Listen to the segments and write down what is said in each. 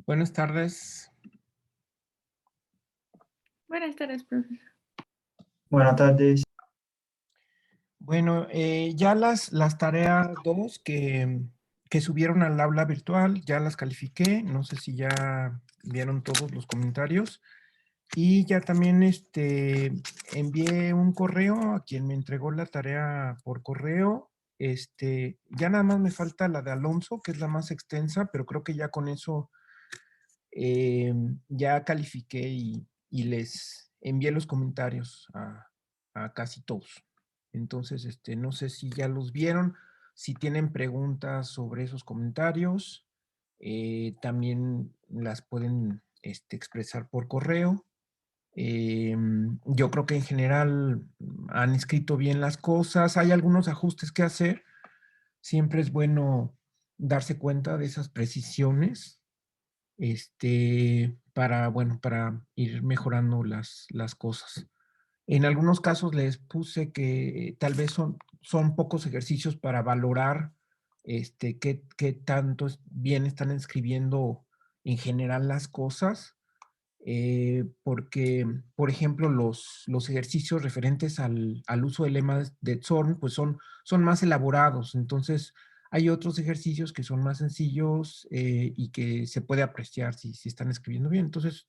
Buenas tardes. Buenas tardes, profe. Buenas tardes. Bueno, ya las tareas 2 que subieron al aula virtual, ya las califiqué. No sé si ya vieron todos los comentarios. Y ya también envié un correo a quien me entregó la tarea por correo. Ya nada más me falta la de Alonso, que es la más extensa, pero creo que ya con eso ya califiqué y les envié los comentarios a casi todos. Entonces, no sé si ya los vieron, si tienen preguntas sobre esos comentarios, también las pueden expresar por correo. Yo creo que en general han escrito bien las cosas, hay algunos ajustes que hacer. Siempre es bueno darse cuenta de esas precisiones para ir mejorando las cosas. En algunos casos les puse que tal vez son pocos ejercicios para valorar qué tanto bien están escribiendo en general las cosas, porque, por ejemplo, los ejercicios referentes al uso del lema de Zorn, pues son más elaborados. Entonces, hay otros ejercicios que son más sencillos y que se puede apreciar si están escribiendo bien. Entonces,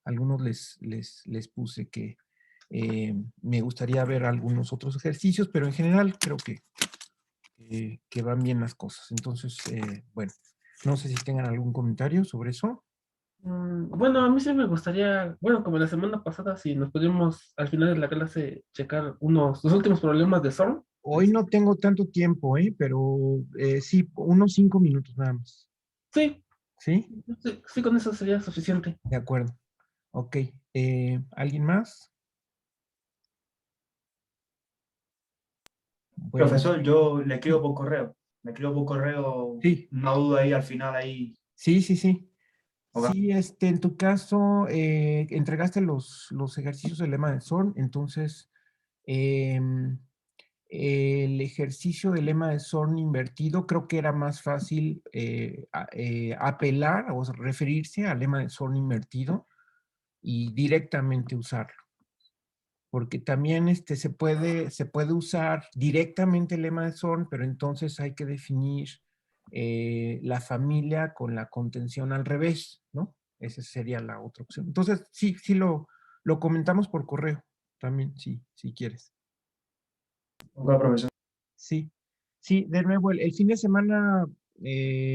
algunos les puse que me gustaría ver algunos otros ejercicios, pero en general creo que van bien las cosas. Entonces, bueno, no sé si tengan algún comentario sobre eso. Bueno, a mí sí me gustaría, bueno, como la semana pasada, si nos pudimos al final de la clase checar los últimos problemas de Zorn. Hoy no tengo tanto tiempo, pero sí, unos 5 minutos nada más. Sí, ¿Sí? sí, sí, con eso sería suficiente. De acuerdo. Ok. ¿Alguien más? Bueno, Profesor, yo le escribo por correo. Le escribo por correo sí, una duda ahí al final ahí. sí, sí, sí. Ok. Sí, en tu caso, entregaste los ejercicios del lema de Zorn, entonces, em, el ejercicio del lema de Zorn invertido, creo que era más fácil apelar o referirse al lema de Zorn invertido y directamente usarlo. Porque también se puede usar directamente el lema de Zorn, pero entonces hay que definir la familia con la contención al revés, ¿no? Esa sería la otra opción. Entonces, sí lo comentamos por correo también, si quieres. Ok, profesor. Sí, sí, de nuevo, el fin de semana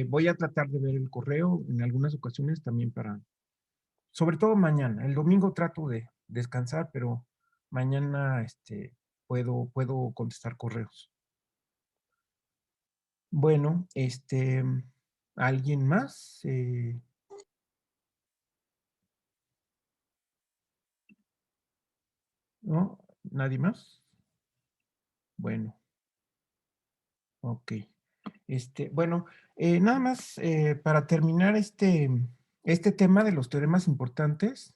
voy a tratar de ver el correo en algunas ocasiones también sobre todo mañana. El domingo trato de descansar, pero mañana puedo contestar correos. Bueno, ¿alguien más? ¿No? ¿Nadie más? Bueno, ok. Bueno, nada más para terminar este tema de los teoremas importantes.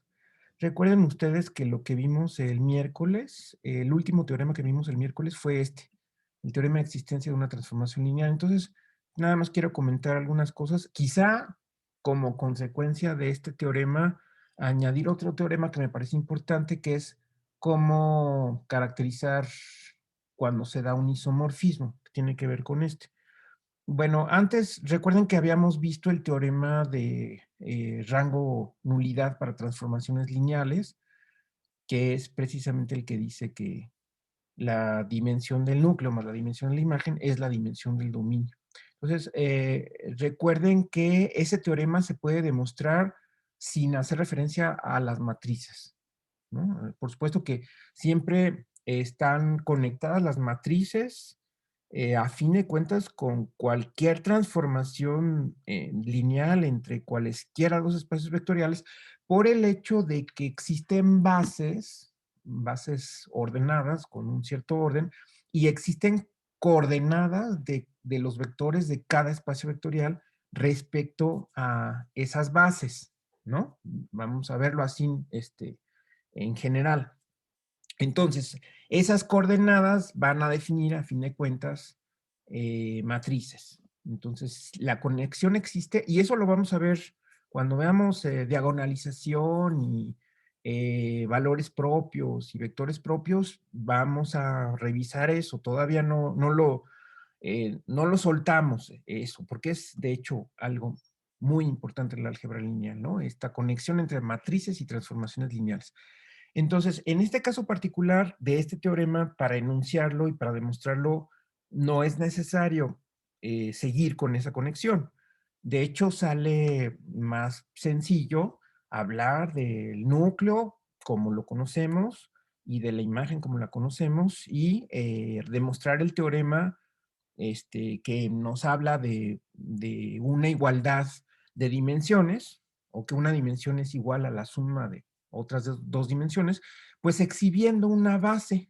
Recuerden ustedes que lo que vimos el miércoles, el último teorema que vimos el miércoles fue el teorema de existencia de una transformación lineal. Entonces, nada más quiero comentar algunas cosas. Quizá como consecuencia de este teorema, añadir otro teorema que me parece importante, que es cómo caracterizar cuando se da un isomorfismo, que tiene que ver con este. Bueno, antes recuerden que habíamos visto el teorema de rango nulidad para transformaciones lineales, que es precisamente el que dice que la dimensión del núcleo más la dimensión de la imagen es la dimensión del dominio. Entonces, recuerden que ese teorema se puede demostrar sin hacer referencia a las matrices, ¿no? Por supuesto que siempre están conectadas las matrices a fin de cuentas con cualquier transformación lineal entre cualesquiera dos espacios vectoriales por el hecho de que existen bases ordenadas con un cierto orden y existen coordenadas de los vectores de cada espacio vectorial respecto a esas bases, ¿no? Vamos a verlo así, en general. Entonces, esas coordenadas van a definir, a fin de cuentas, matrices. Entonces, la conexión existe y eso lo vamos a ver Cuando veamos diagonalización y valores propios y vectores propios, vamos a revisar eso. Todavía no lo soltamos eso, porque es de hecho algo muy importante en la álgebra lineal, ¿no? Esta conexión entre matrices y transformaciones lineales. Entonces, en este caso particular de este teorema, para enunciarlo y para demostrarlo, no es necesario seguir con esa conexión. De hecho, sale más sencillo hablar del núcleo como lo conocemos y de la imagen como la conocemos y demostrar el teorema que nos habla de una igualdad de dimensiones, o que una dimensión es igual a la suma de otras dos dimensiones, pues exhibiendo una base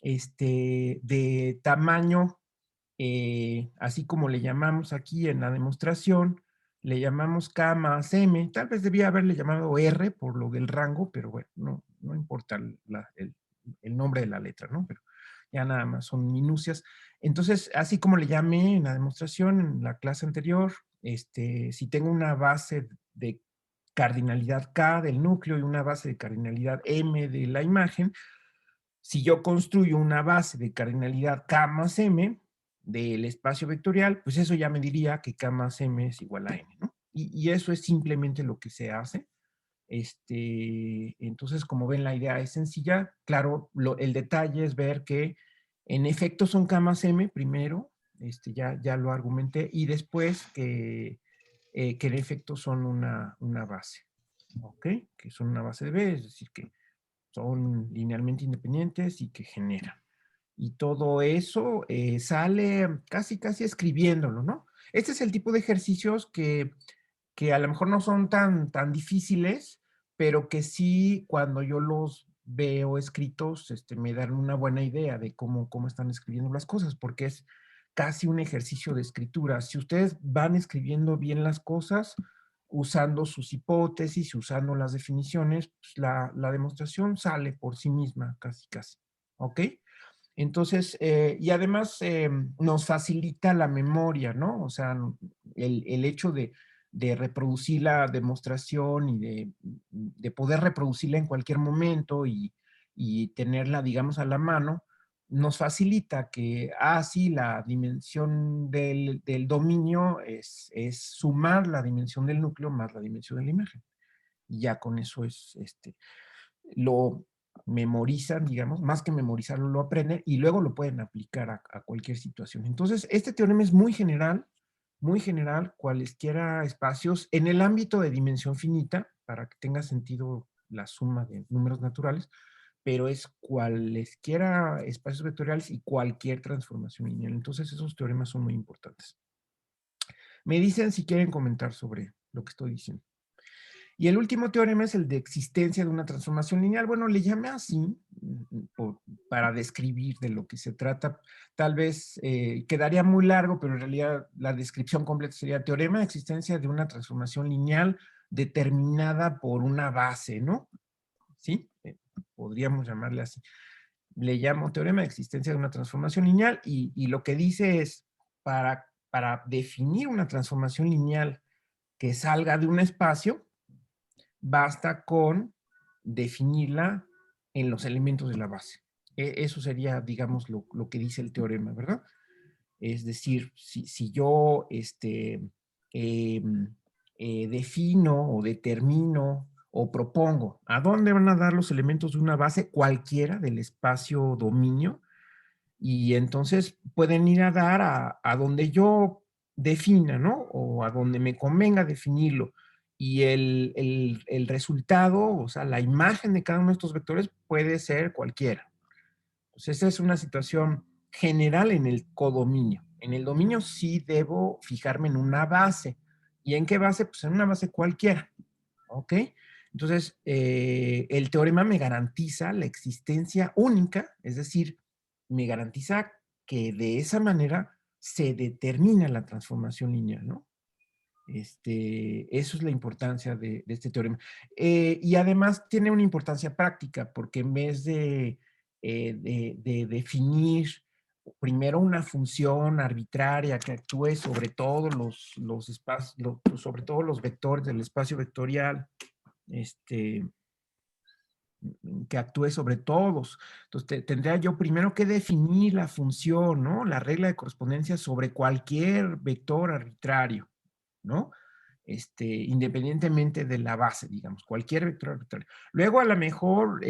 de tamaño, así como le llamamos aquí en la demostración, le llamamos K más M, tal vez debía haberle llamado R por lo del rango, pero bueno, no importa el nombre de la letra, ¿no? Pero ya nada más son minucias. Entonces, así como le llamé en la demostración, en la clase anterior, si tengo una base de cardinalidad K del núcleo y una base de cardinalidad M de la imagen, si yo construyo una base de cardinalidad K más M del espacio vectorial, pues eso ya me diría que K más M es igual a N, ¿no? Y eso es simplemente lo que se hace. Entonces, como ven, la idea es sencilla. Claro, el detalle es ver que en efecto son K más M primero, ya lo argumenté, y después que en efecto son una base, ¿ok? Que son una base de B, es decir, que son linealmente independientes y que generan. Y todo eso sale casi escribiéndolo, ¿no? Este es el tipo de ejercicios que a lo mejor no son tan difíciles, pero que sí, cuando yo los veo escritos, me dan una buena idea de cómo están escribiendo las cosas, porque es casi un ejercicio de escritura. Si ustedes van escribiendo bien las cosas, usando sus hipótesis, usando las definiciones, pues la demostración sale por sí misma, casi. ¿Ok? Entonces, y además nos facilita la memoria, ¿no? O sea, el hecho de reproducir la demostración y de poder reproducirla en cualquier momento y tenerla, digamos, a la mano, nos facilita que, sí, la dimensión del dominio es sumar la dimensión del núcleo más la dimensión de la imagen. Y ya con eso lo memorizan, digamos, más que memorizarlo, lo aprenden y luego lo pueden aplicar a cualquier situación. Entonces, este teorema es muy general, cualesquiera espacios en el ámbito de dimensión finita, para que tenga sentido la suma de números naturales, pero es cualesquiera espacios vectoriales y cualquier transformación lineal. Entonces, esos teoremas son muy importantes. Me dicen si quieren comentar sobre lo que estoy diciendo. Y el último teorema es el de existencia de una transformación lineal. Bueno, le llamé así para describir de lo que se trata. Tal vez quedaría muy largo, pero en realidad la descripción completa sería teorema de existencia de una transformación lineal determinada por una base, ¿no? ¿Sí? Podríamos llamarle así. Le llamo teorema de existencia de una transformación lineal y lo que dice es, para definir una transformación lineal que salga de un espacio, basta con definirla en los elementos de la base. Eso sería, digamos, lo que dice el teorema, ¿verdad? Es decir, si yo defino o determino o propongo a dónde van a dar los elementos de una base cualquiera del espacio dominio, y entonces pueden ir a dar a donde yo defina, ¿no? O a donde me convenga definirlo. Y el resultado, o sea, la imagen de cada uno de estos vectores puede ser cualquiera. Pues esa es una situación general en el codominio. En el dominio sí debo fijarme en una base. ¿Y en qué base? Pues en una base cualquiera. ¿Ok? Entonces, el teorema me garantiza la existencia única, es decir, me garantiza que de esa manera se determina la transformación lineal, ¿no? Eso es la importancia de este teorema. Y además tiene una importancia práctica, porque en vez de definir primero una función arbitraria que actúe sobre todos los espacios, sobre todos los vectores del espacio vectorial, que actúe sobre todos. Entonces, tendría yo primero que definir la función, ¿no? La regla de correspondencia sobre cualquier vector arbitrario, ¿no? Independientemente de la base, digamos, cualquier vector arbitrario. Luego, a lo mejor,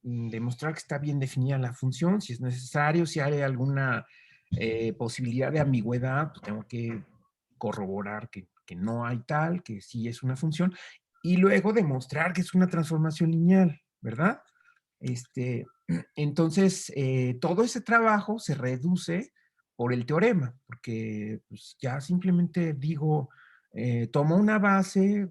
demostrar que está bien definida la función, si es necesario, si hay alguna posibilidad de ambigüedad, pues tengo que corroborar que no hay tal, que sí es una función, y luego demostrar que es una transformación lineal, ¿verdad? Entonces, todo ese trabajo se reduce por el teorema, porque pues, ya simplemente digo, tomo una base,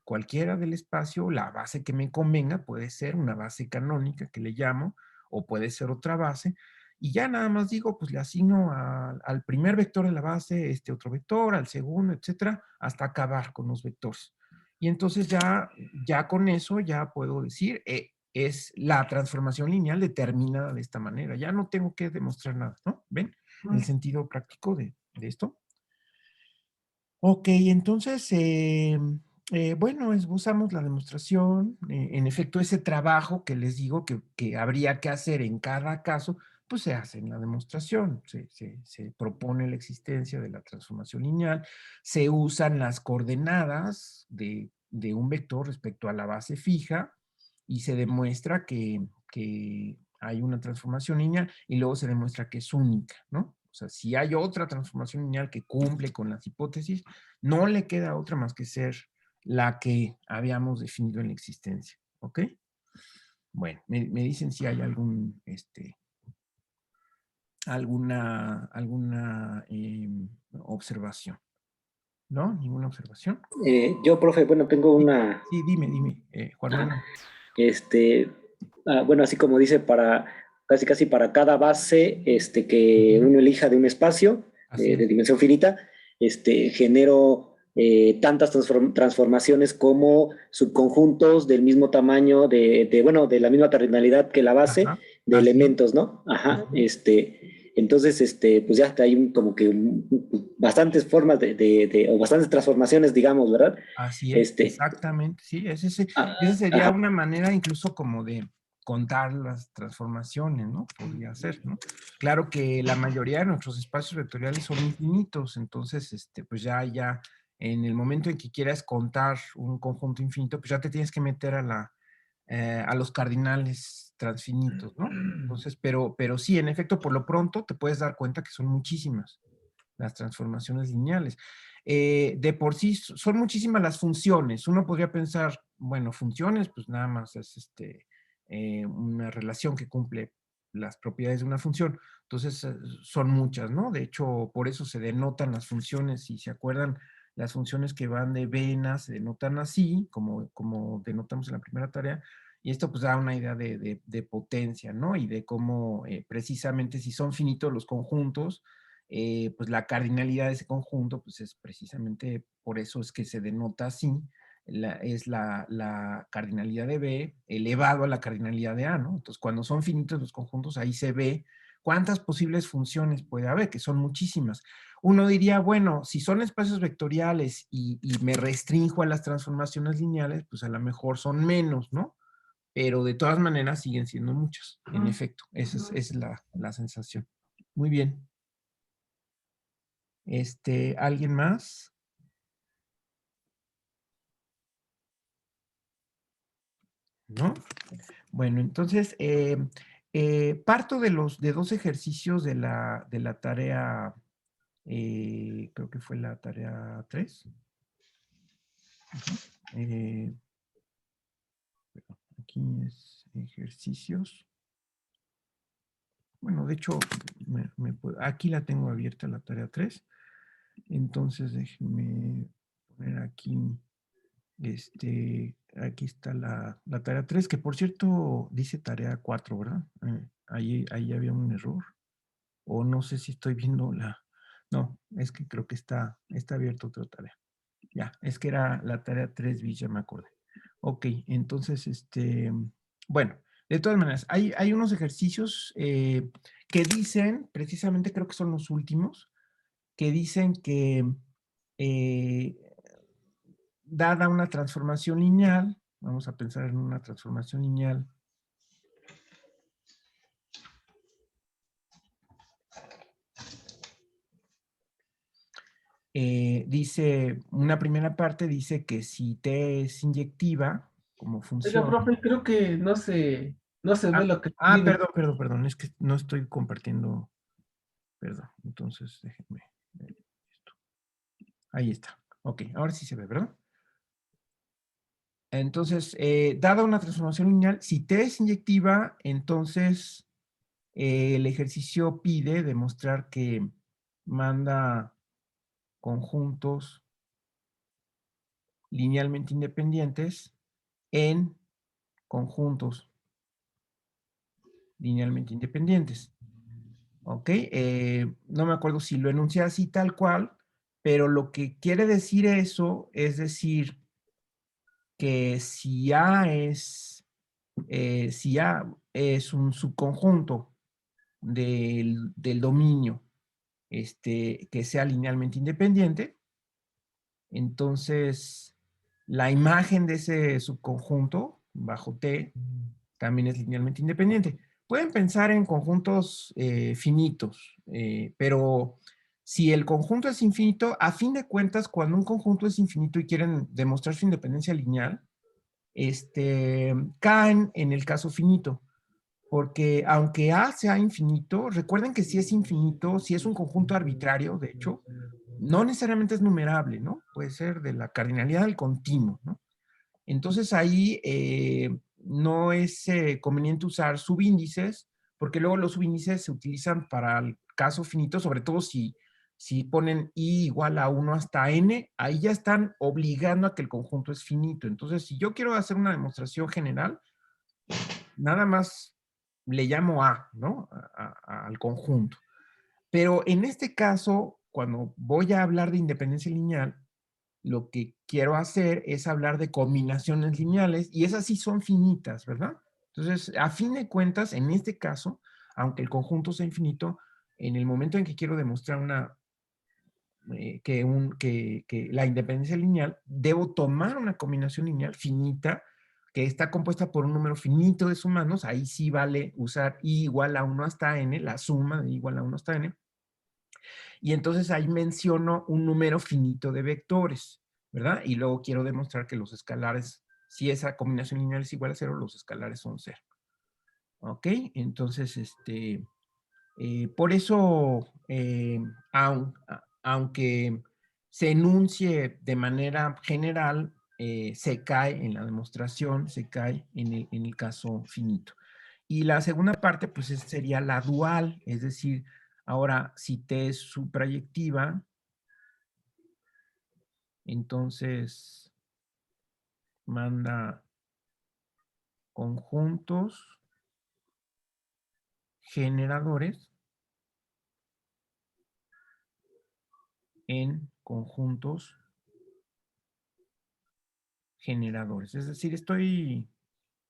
cualquiera del espacio, la base que me convenga, puede ser una base canónica que le llamo, o puede ser otra base, y ya nada más digo, pues le asigno al primer vector de la base este otro vector, al segundo, etcétera, hasta acabar con los vectores. Y entonces ya con eso ya puedo decir, es la transformación lineal determinada de esta manera. Ya no tengo que demostrar nada, ¿no? ¿Ven el sentido práctico de esto? Ok, entonces, bueno, esbozamos la demostración. En efecto, ese trabajo que les digo que habría que hacer en cada caso, pues se hace en la demostración. Se propone la existencia de la transformación lineal, se usan las coordenadas de un vector respecto a la base fija y se demuestra que hay una transformación lineal y luego se demuestra que es única, ¿no? O sea, si hay otra transformación lineal que cumple con las hipótesis, no le queda otra más que ser la que habíamos definido en la existencia. ¿Ok? Bueno, me dicen si hay alguna observación. ¿No? ¿Ninguna observación? Yo, profe, bueno, tengo una, Sí, dime, Juan Manuel. este, bueno, así como dice, casi para cada base que uno elija de un espacio Así de es. dimensión finita, genero tantas transformaciones como subconjuntos del mismo tamaño, bueno, de la misma cardinalidad que la base Ajá, de así es. elementos, ¿no? Ajá, Ujú. entonces, pues ya está ahí como que bastantes formas o bastantes transformaciones, digamos, ¿verdad? Así es, exactamente, sí, esa sería Ajá. una manera incluso como de contar las transformaciones, ¿no? Podría ser, ¿no? Claro que la mayoría de nuestros espacios vectoriales son infinitos, entonces, pues ya en el momento en que quieras contar un conjunto infinito, pues ya te tienes que meter a los cardinales transfinitos, ¿no? Entonces, pero sí, en efecto, por lo pronto te puedes dar cuenta que son muchísimas las transformaciones lineales. De por sí son muchísimas las funciones. Uno podría pensar, bueno, funciones, pues nada más es una relación que cumple las propiedades de una función. Entonces, son muchas, ¿no? De hecho, por eso se denotan las funciones, si se acuerdan, las funciones que van de venas se denotan así, como denotamos en la primera tarea, y esto pues da una idea de potencia, ¿no? Y de cómo precisamente si son finitos los conjuntos, pues la cardinalidad de ese conjunto, pues es precisamente por eso es que se denota así, es la cardinalidad de B elevado a la cardinalidad de A, ¿no? Entonces, cuando son finitos los conjuntos, ahí se ve cuántas posibles funciones puede haber, que son muchísimas. Uno diría, bueno, si son espacios vectoriales y me restringo a las transformaciones lineales, pues a lo mejor son menos, ¿no? Pero de todas maneras siguen siendo muchas, en efecto. Esa es la sensación. Muy bien. ¿Alguien más? ¿No? Bueno, entonces, parto de dos ejercicios de la tarea, creo que fue la tarea 3. Aquí es ejercicios. Bueno, de hecho, aquí la tengo abierta la tarea 3. Entonces, déjenme poner aquí. Aquí está la tarea 3, que por cierto dice tarea 4, ¿verdad? Ahí había un error. O no sé si estoy viendo No, es que creo que está abierta otra tarea. Ya, es que era la tarea 3 bis, ya me acordé. Ok, entonces, bueno, De todas maneras, hay unos ejercicios que dicen, precisamente creo que son los últimos, que dicen que eh, dada una transformación lineal, vamos a pensar en una transformación lineal, dice, una primera parte dice que si T es inyectiva, como Oiga, función. profe, creo que no se ve lo que escribe. Perdón, es que no estoy compartiendo, perdón, entonces déjenme ver esto. Ahí está, ok, ahora sí se ve, ¿verdad? Entonces, dada una transformación lineal, si T es inyectiva, entonces el ejercicio pide demostrar que manda conjuntos linealmente independientes en conjuntos linealmente independientes. ¿Ok? No me acuerdo si lo enuncié así tal cual, pero lo que quiere decir eso es decir que si si A es un subconjunto del dominio que sea linealmente independiente, entonces la imagen de ese subconjunto bajo T también es linealmente independiente. Pueden pensar en conjuntos finitos, pero si el conjunto es infinito, a fin de cuentas, cuando un conjunto es infinito y quieren demostrar su independencia lineal, caen en el caso finito. Porque aunque A sea infinito, recuerden que si es infinito, si es un conjunto arbitrario, de hecho, no necesariamente es numerable, ¿no? Puede ser de la cardinalidad del continuo, ¿no? Entonces ahí no es conveniente usar subíndices, porque luego los subíndices se utilizan para el caso finito, sobre todo si ponen i igual a 1 hasta n, ahí ya están obligando a que el conjunto es finito. Entonces, si yo quiero hacer una demostración general, nada más le llamo A, ¿no? Al conjunto. Pero en este caso, cuando voy a hablar de independencia lineal, lo que quiero hacer es hablar de combinaciones lineales y esas sí son finitas, ¿verdad? Entonces, a fin de cuentas, en este caso, aunque el conjunto sea infinito, en el momento en que quiero demostrar que la independencia lineal, debo tomar una combinación lineal finita que está compuesta por un número finito de sumandos, ahí sí vale usar i igual a 1 hasta n, la suma de i igual a 1 hasta n, y entonces ahí menciono un número finito de vectores, ¿verdad? Y luego quiero demostrar que los escalares, si esa combinación lineal es igual a 0, los escalares son 0. ¿Ok? Entonces, por eso, aunque se enuncie de manera general, se cae en la demostración, se cae en el caso finito. Y la segunda parte, pues sería la dual, es decir, ahora si T es suprayectiva, entonces manda conjuntos generadores en conjuntos generadores. Es decir, estoy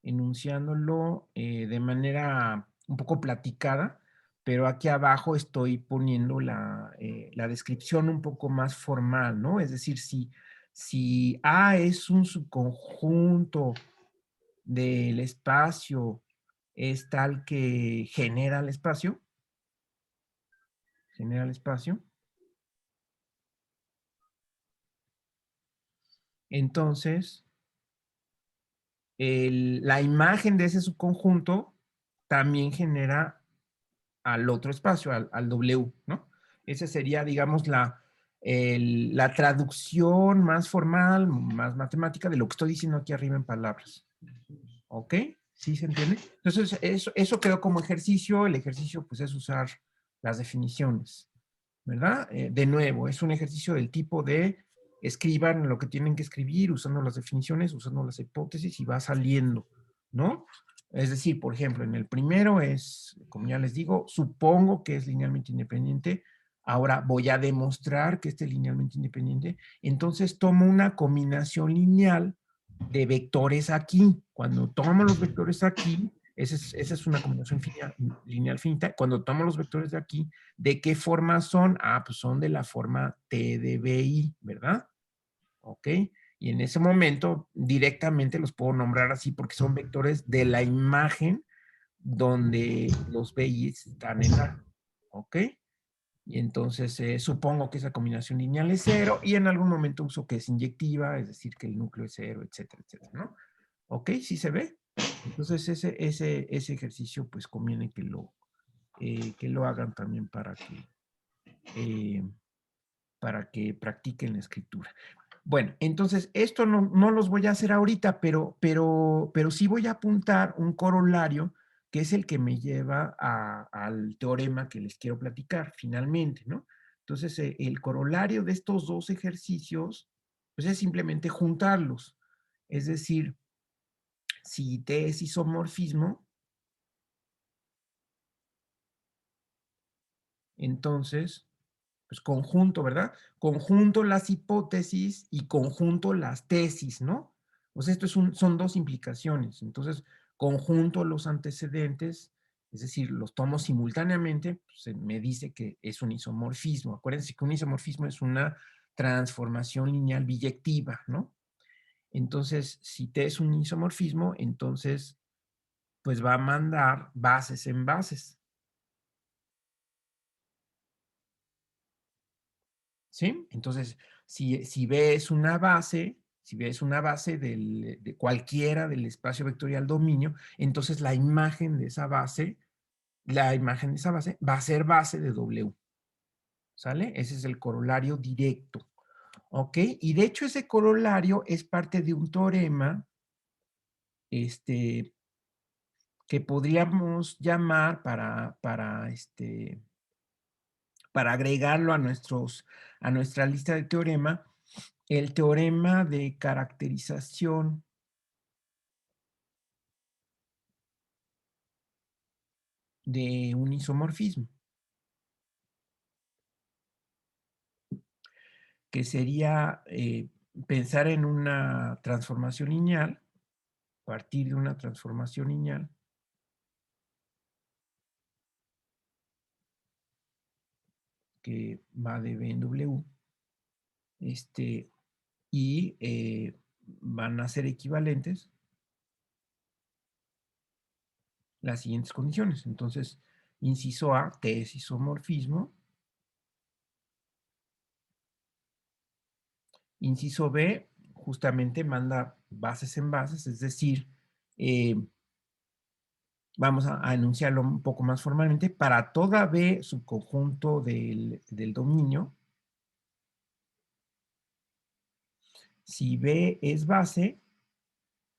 enunciándolo de manera un poco platicada, pero aquí abajo estoy poniendo la descripción un poco más formal, ¿no? Es decir, si A es un subconjunto del espacio, es tal que genera el espacio, entonces la imagen de ese subconjunto también genera al otro espacio, al W, ¿no? Esa sería, digamos, la traducción más formal, más matemática de lo que estoy diciendo aquí arriba en palabras. ¿Ok? ¿Sí se entiende? Entonces, eso quedó como ejercicio. El ejercicio, pues, es usar las definiciones, ¿verdad? De nuevo, es un ejercicio del tipo de escriban lo que tienen que escribir usando las definiciones, usando las hipótesis y va saliendo, ¿no? Es decir, por ejemplo, en el primero es, como ya les digo, supongo que es linealmente independiente, ahora voy a demostrar que este es linealmente independiente, entonces tomo una combinación lineal de vectores aquí. Cuando tomo los vectores aquí, Esa es una combinación lineal finita. Cuando tomo los vectores de aquí, ¿de qué forma son? Ah, pues son de la forma T de BI, ¿verdad? ¿Ok? Y en ese momento directamente los puedo nombrar así porque son vectores de la imagen donde los BI están en A. ¿Ok? Y entonces supongo que esa combinación lineal es 0 y en algún momento uso que es inyectiva, es decir, que el núcleo es 0, etcétera, etcétera, ¿no? ¿Ok? ¿Sí se ve? Entonces ese ejercicio pues conviene que lo hagan también para que practiquen la escritura. Bueno, entonces esto no los voy a hacer ahorita, pero sí voy a apuntar un corolario que es el que me lleva al teorema que les quiero platicar finalmente, ¿no? Entonces, el corolario de estos dos ejercicios, pues es simplemente juntarlos. Es decir, si T es isomorfismo, entonces, pues conjunto, ¿verdad? Conjunto las hipótesis y conjunto las tesis, ¿no? O sea, son dos implicaciones. Entonces, conjunto los antecedentes, es decir, los tomo simultáneamente, pues me dice que es un isomorfismo. Acuérdense que un isomorfismo es una transformación lineal biyectiva, ¿no? Entonces, si T es un isomorfismo, entonces, pues va a mandar bases en bases. ¿Sí? Entonces, si B es una base, si B es una base de cualquiera del espacio vectorial dominio, entonces la imagen de esa base va a ser base de W. ¿Sale? Ese es el corolario directo. ¿Ok? Y de hecho ese corolario es parte de un teorema que podríamos llamar para agregarlo a nuestra lista de teorema, el teorema de caracterización de un isomorfismo, que sería pensar en una transformación lineal, partir de una transformación lineal, que va de B en W, y van a ser equivalentes las siguientes condiciones. Entonces, inciso A, T es isomorfismo. Inciso B, justamente manda bases en bases, es decir, vamos a enunciarlo un poco más formalmente, para toda B subconjunto del dominio, si B es base,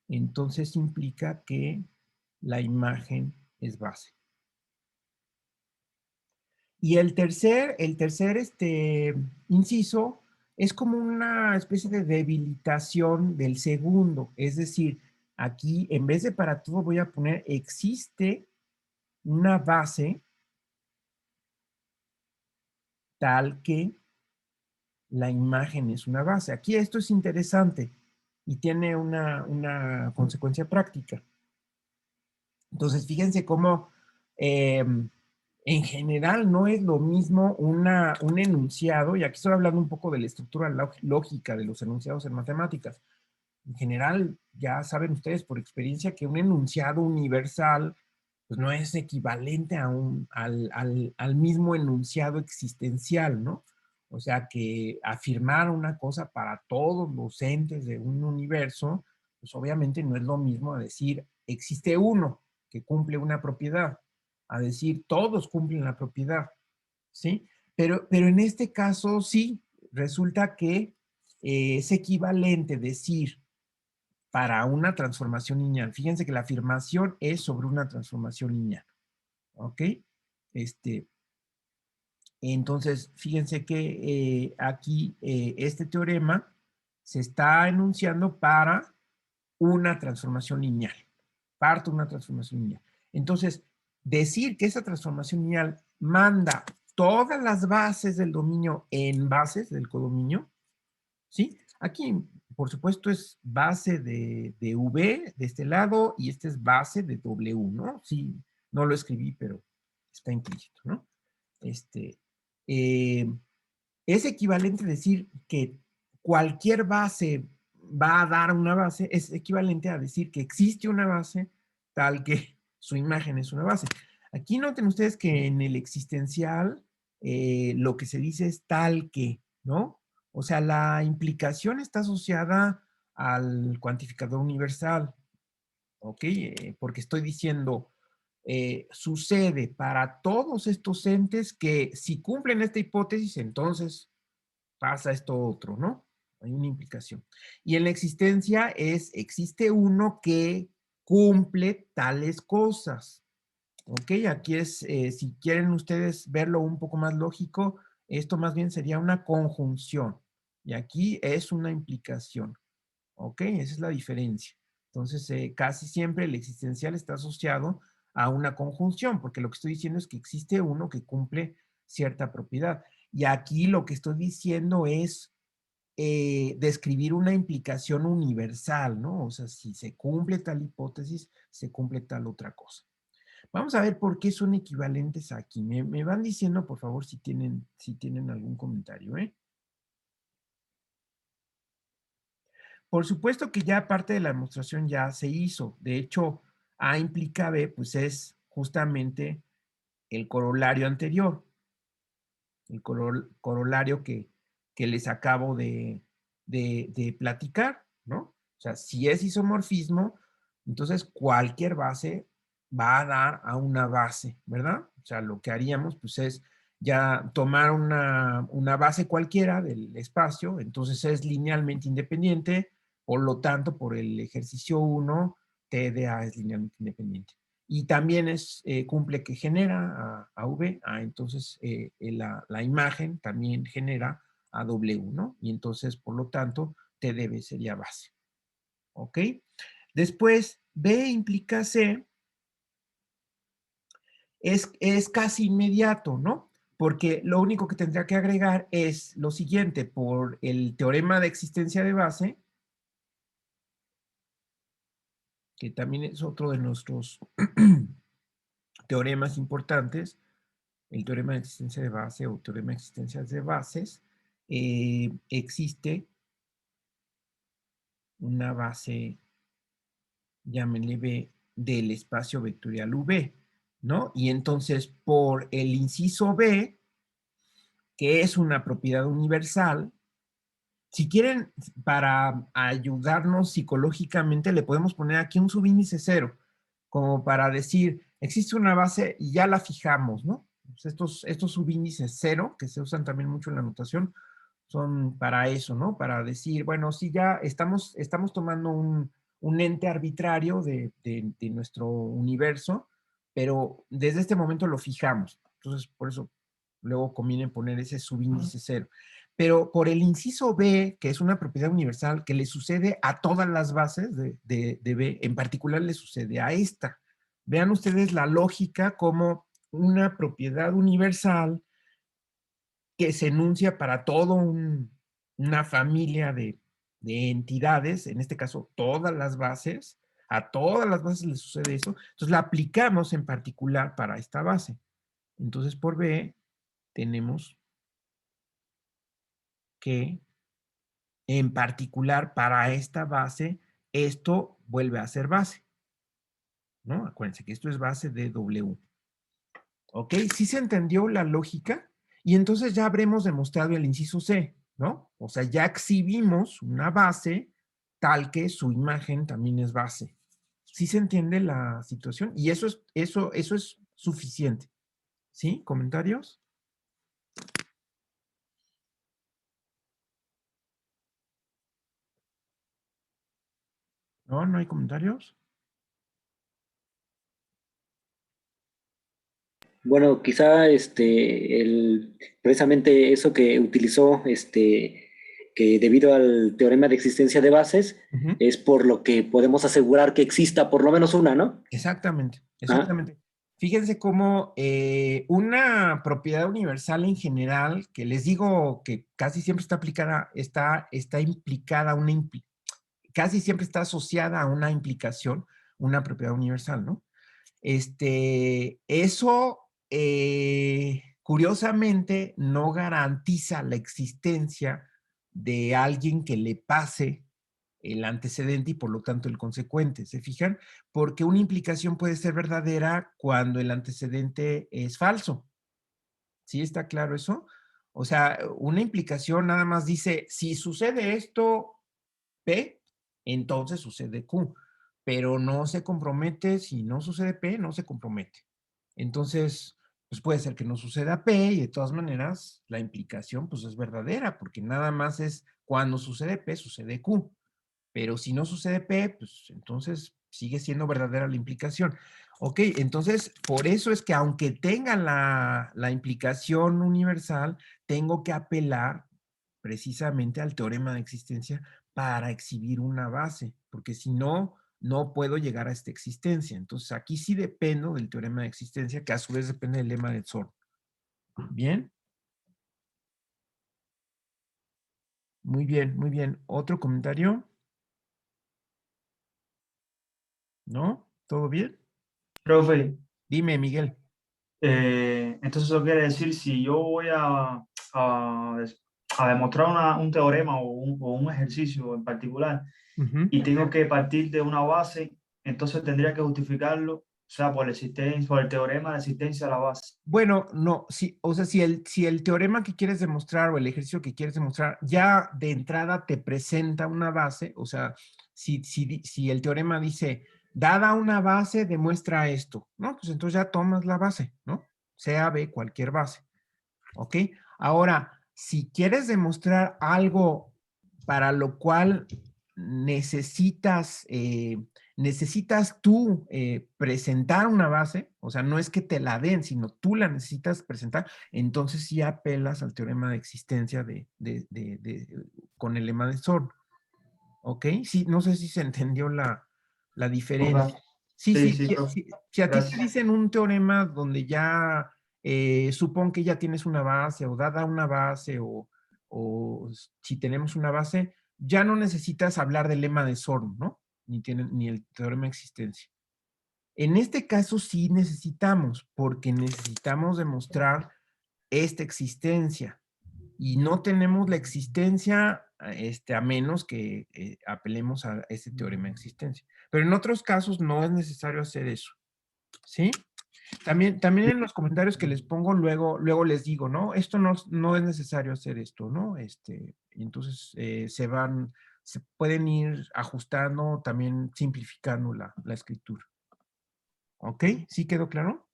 entonces implica que la imagen es base. Y el tercer inciso es como una especie de debilitación del segundo. Es decir, aquí en vez de para todo voy a poner existe una base tal que la imagen es una base. Aquí esto es interesante y tiene una consecuencia práctica. Entonces, fíjense cómo en general no es lo mismo un enunciado, y aquí estoy hablando un poco de la estructura lógica de los enunciados en matemáticas. En general, ya saben ustedes por experiencia que un enunciado universal pues no es equivalente al mismo enunciado existencial, ¿no? O sea que afirmar una cosa para todos los entes de un universo, pues obviamente no es lo mismo a decir existe uno que cumple una propiedad, a decir todos cumplen la propiedad, ¿sí? Pero en este caso sí, resulta que es equivalente decir para una transformación lineal. Fíjense que la afirmación es sobre una transformación lineal, ¿ok? Entonces, fíjense que aquí este teorema se está enunciando para una transformación lineal. Parto de una transformación lineal. Entonces, decir que esa transformación lineal manda todas las bases del dominio en bases del codominio, ¿sí? Aquí por supuesto, es base de V de este lado y este es base de W, ¿no? Sí, no lo escribí, pero está implícito, ¿no? Es equivalente a decir que cualquier base va a dar una base, es equivalente a decir que existe una base tal que su imagen es una base. Aquí noten ustedes que en el existencial lo que se dice es tal que, ¿no? O sea, la implicación está asociada al cuantificador universal, ¿ok? Porque estoy diciendo, sucede para todos estos entes que si cumplen esta hipótesis, entonces pasa esto otro, ¿no? Hay una implicación. Y en la existencia existe uno que cumple tales cosas. Ok, aquí es, si quieren ustedes verlo un poco más lógico, esto más bien sería una conjunción. Y aquí es una implicación. Ok, esa es la diferencia. Entonces, casi siempre el existencial está asociado a una conjunción, porque lo que estoy diciendo es que existe uno que cumple cierta propiedad. Y aquí lo que estoy diciendo es describir una implicación universal, ¿no? O sea, si se cumple tal hipótesis, se cumple tal otra cosa. Vamos a ver por qué son equivalentes aquí. Me van diciendo, por favor, si tienen algún comentario, ¿eh? Por supuesto que ya parte de la demostración ya se hizo. De hecho, A implica B, pues es justamente el corolario anterior, el corolario que les acabo de platicar, ¿no? O sea, si es isomorfismo, entonces cualquier base va a dar a una base, ¿verdad? O sea, lo que haríamos, pues es ya tomar una base cualquiera del espacio, entonces es linealmente independiente, por lo tanto, por el ejercicio 1, T de A es linealmente independiente. Y también cumple que genera a V, entonces la imagen también genera a W, ¿no? Y entonces, por lo tanto, T de B sería base. ¿Ok? Después, B implica C, es casi inmediato, ¿no? Porque lo único que tendría que agregar es lo siguiente, por el teorema de existencia de base, que también es otro de nuestros teoremas importantes, el teorema de existencia de base o teorema de existencias de bases, existe una base, llámenle B, del espacio vectorial V, ¿no? Y entonces por el inciso B, que es una propiedad universal, si quieren, para ayudarnos psicológicamente, le podemos poner aquí un subíndice 0, como para decir, existe una base y ya la fijamos, ¿no? Pues estos subíndices 0, que se usan también mucho en la notación, son para eso, ¿no? Para decir, bueno, sí, ya estamos tomando un ente arbitrario de nuestro universo, pero desde este momento lo fijamos. Entonces, por eso luego conviene poner ese subíndice 0. Pero por el inciso B, que es una propiedad universal que le sucede a todas las bases de B, en particular le sucede a esta. Vean ustedes la lógica como una propiedad universal que se enuncia para toda una familia de entidades, en este caso todas las bases, a todas las bases les sucede eso, entonces la aplicamos en particular para esta base. Entonces por B tenemos que en particular para esta base, esto vuelve a ser base, ¿no? Acuérdense que esto es base de W. ¿Ok? ¿Sí se entendió la lógica? Y entonces ya habremos demostrado el inciso C, ¿no? O sea, ya exhibimos una base tal que su imagen también es base. ¿Sí se entiende la situación? Y eso es suficiente. ¿Sí? ¿Comentarios? ¿No? ¿No hay comentarios? Bueno, quizá precisamente eso que utilizó, que debido al teorema de existencia de bases, Ujú. es por lo que podemos asegurar que exista por lo menos una, ¿no? Exactamente, Ajá. exactamente. Fíjense cómo una propiedad universal en general, que les digo que casi siempre está aplicada, está implicada, casi siempre está asociada a una implicación, una propiedad universal, ¿no? Eso, curiosamente, no garantiza la existencia de alguien que le pase el antecedente y por lo tanto el consecuente, ¿se fijan? Porque una implicación puede ser verdadera cuando el antecedente es falso. ¿Sí está claro eso? O sea, una implicación nada más dice, si sucede esto, P, entonces sucede Q, pero no se compromete, si no sucede P, no se compromete. Entonces, pues puede ser que no suceda P y de todas maneras la implicación pues es verdadera, porque nada más es cuando sucede P, sucede Q. Pero si no sucede P, pues entonces sigue siendo verdadera la implicación. Ok, entonces por eso es que aunque tenga la implicación universal, tengo que apelar precisamente al teorema de existencia para exhibir una base, porque si no, no puedo llegar a esta existencia. Entonces aquí sí dependo del teorema de existencia, que a su vez depende del lema del Zorn. ¿Bien? Muy bien, muy bien. ¿Otro comentario? ¿No? ¿Todo bien? Profe, Dime, Miguel. entonces eso quiere decir, si yo voy a, a demostrar un teorema o un ejercicio en particular Ujú. y tengo que partir de una base, entonces tendría que justificarlo, o sea, por la existencia, por el teorema de existencia de la base. Bueno, no, sí, o sea, si el teorema que quieres demostrar o el ejercicio que quieres demostrar ya de entrada te presenta una base, o sea, si el teorema dice, dada una base, demuestra esto, ¿no? Pues entonces ya tomas la base, ¿no? Sea B, cualquier base, ¿ok? Ahora, si quieres demostrar algo para lo cual necesitas, necesitas tú presentar una base, o sea, no es que te la den, sino tú la necesitas presentar, entonces sí apelas al teorema de existencia con el lema de Zorn, ¿ok? Sí, no sé si se entendió la diferencia. Sí, Sí, sí, sí, profe. si a ti te Gracias. dicen un teorema donde ya supón que ya tienes una base o dada una base o si tenemos una base, ya no necesitas hablar del lema de Zorn, ¿no? Ni el teorema de existencia. En este caso sí necesitamos, porque necesitamos demostrar esta existencia y no tenemos la existencia a menos que apelemos a ese teorema de existencia. Pero en otros casos no es necesario hacer eso, ¿sí? También en los comentarios que les pongo, luego les digo, ¿no? Esto no es necesario hacer esto, ¿no? Y entonces se pueden ir ajustando, también simplificando la escritura. ¿Ok? ¿Sí quedó claro?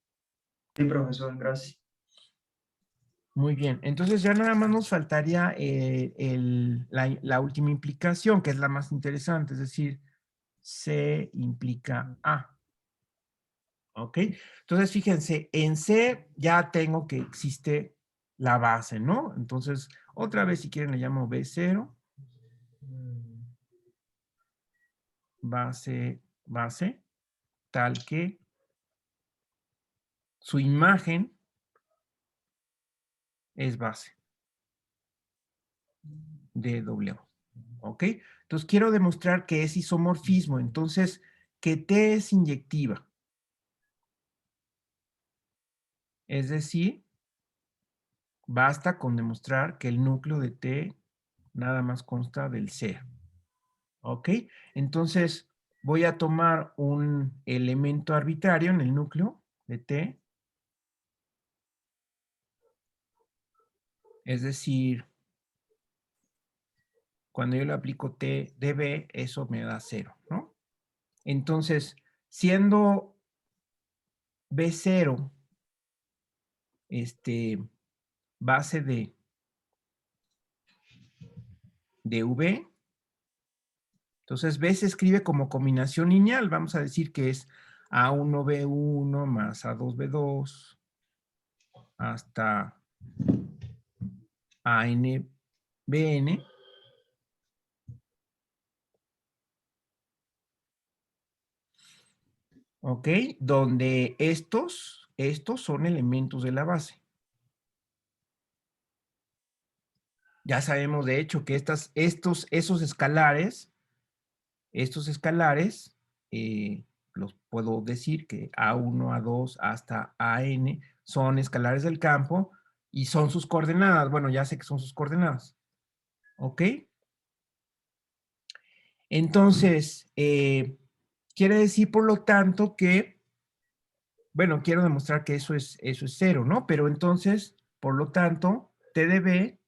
Sí, profesor, gracias. Muy bien, entonces ya nada más nos faltaría la última implicación, que es la más interesante, es decir, C implica A. ¿Ok? Entonces, fíjense, en C ya tengo que existe la base, ¿no? Entonces, otra vez, si quieren, le llamo B0. Base, tal que su imagen es base de W. ¿Ok? Entonces, quiero demostrar que es isomorfismo. Entonces, que T es inyectiva. Es decir, basta con demostrar que el núcleo de T nada más consta del C. ¿Ok? Entonces, voy a tomar un elemento arbitrario en el núcleo de T. Es decir, cuando yo le aplico T de B, eso me da 0, ¿no? Entonces, siendo B0 base de V, entonces B se escribe como combinación lineal. Vamos a decir que es A1B1 más A2B2 hasta ANBN. ¿ok? Donde estos son elementos de la base. Ya sabemos, de hecho, que esos escalares, los puedo decir que A1, A2, hasta AN son escalares del campo y son sus coordenadas. Bueno, ya sé que son sus coordenadas. ¿Ok? Entonces, quiere decir, por lo tanto, que, bueno, quiero demostrar que eso es 0, ¿no? Pero entonces, por lo tanto, T de B,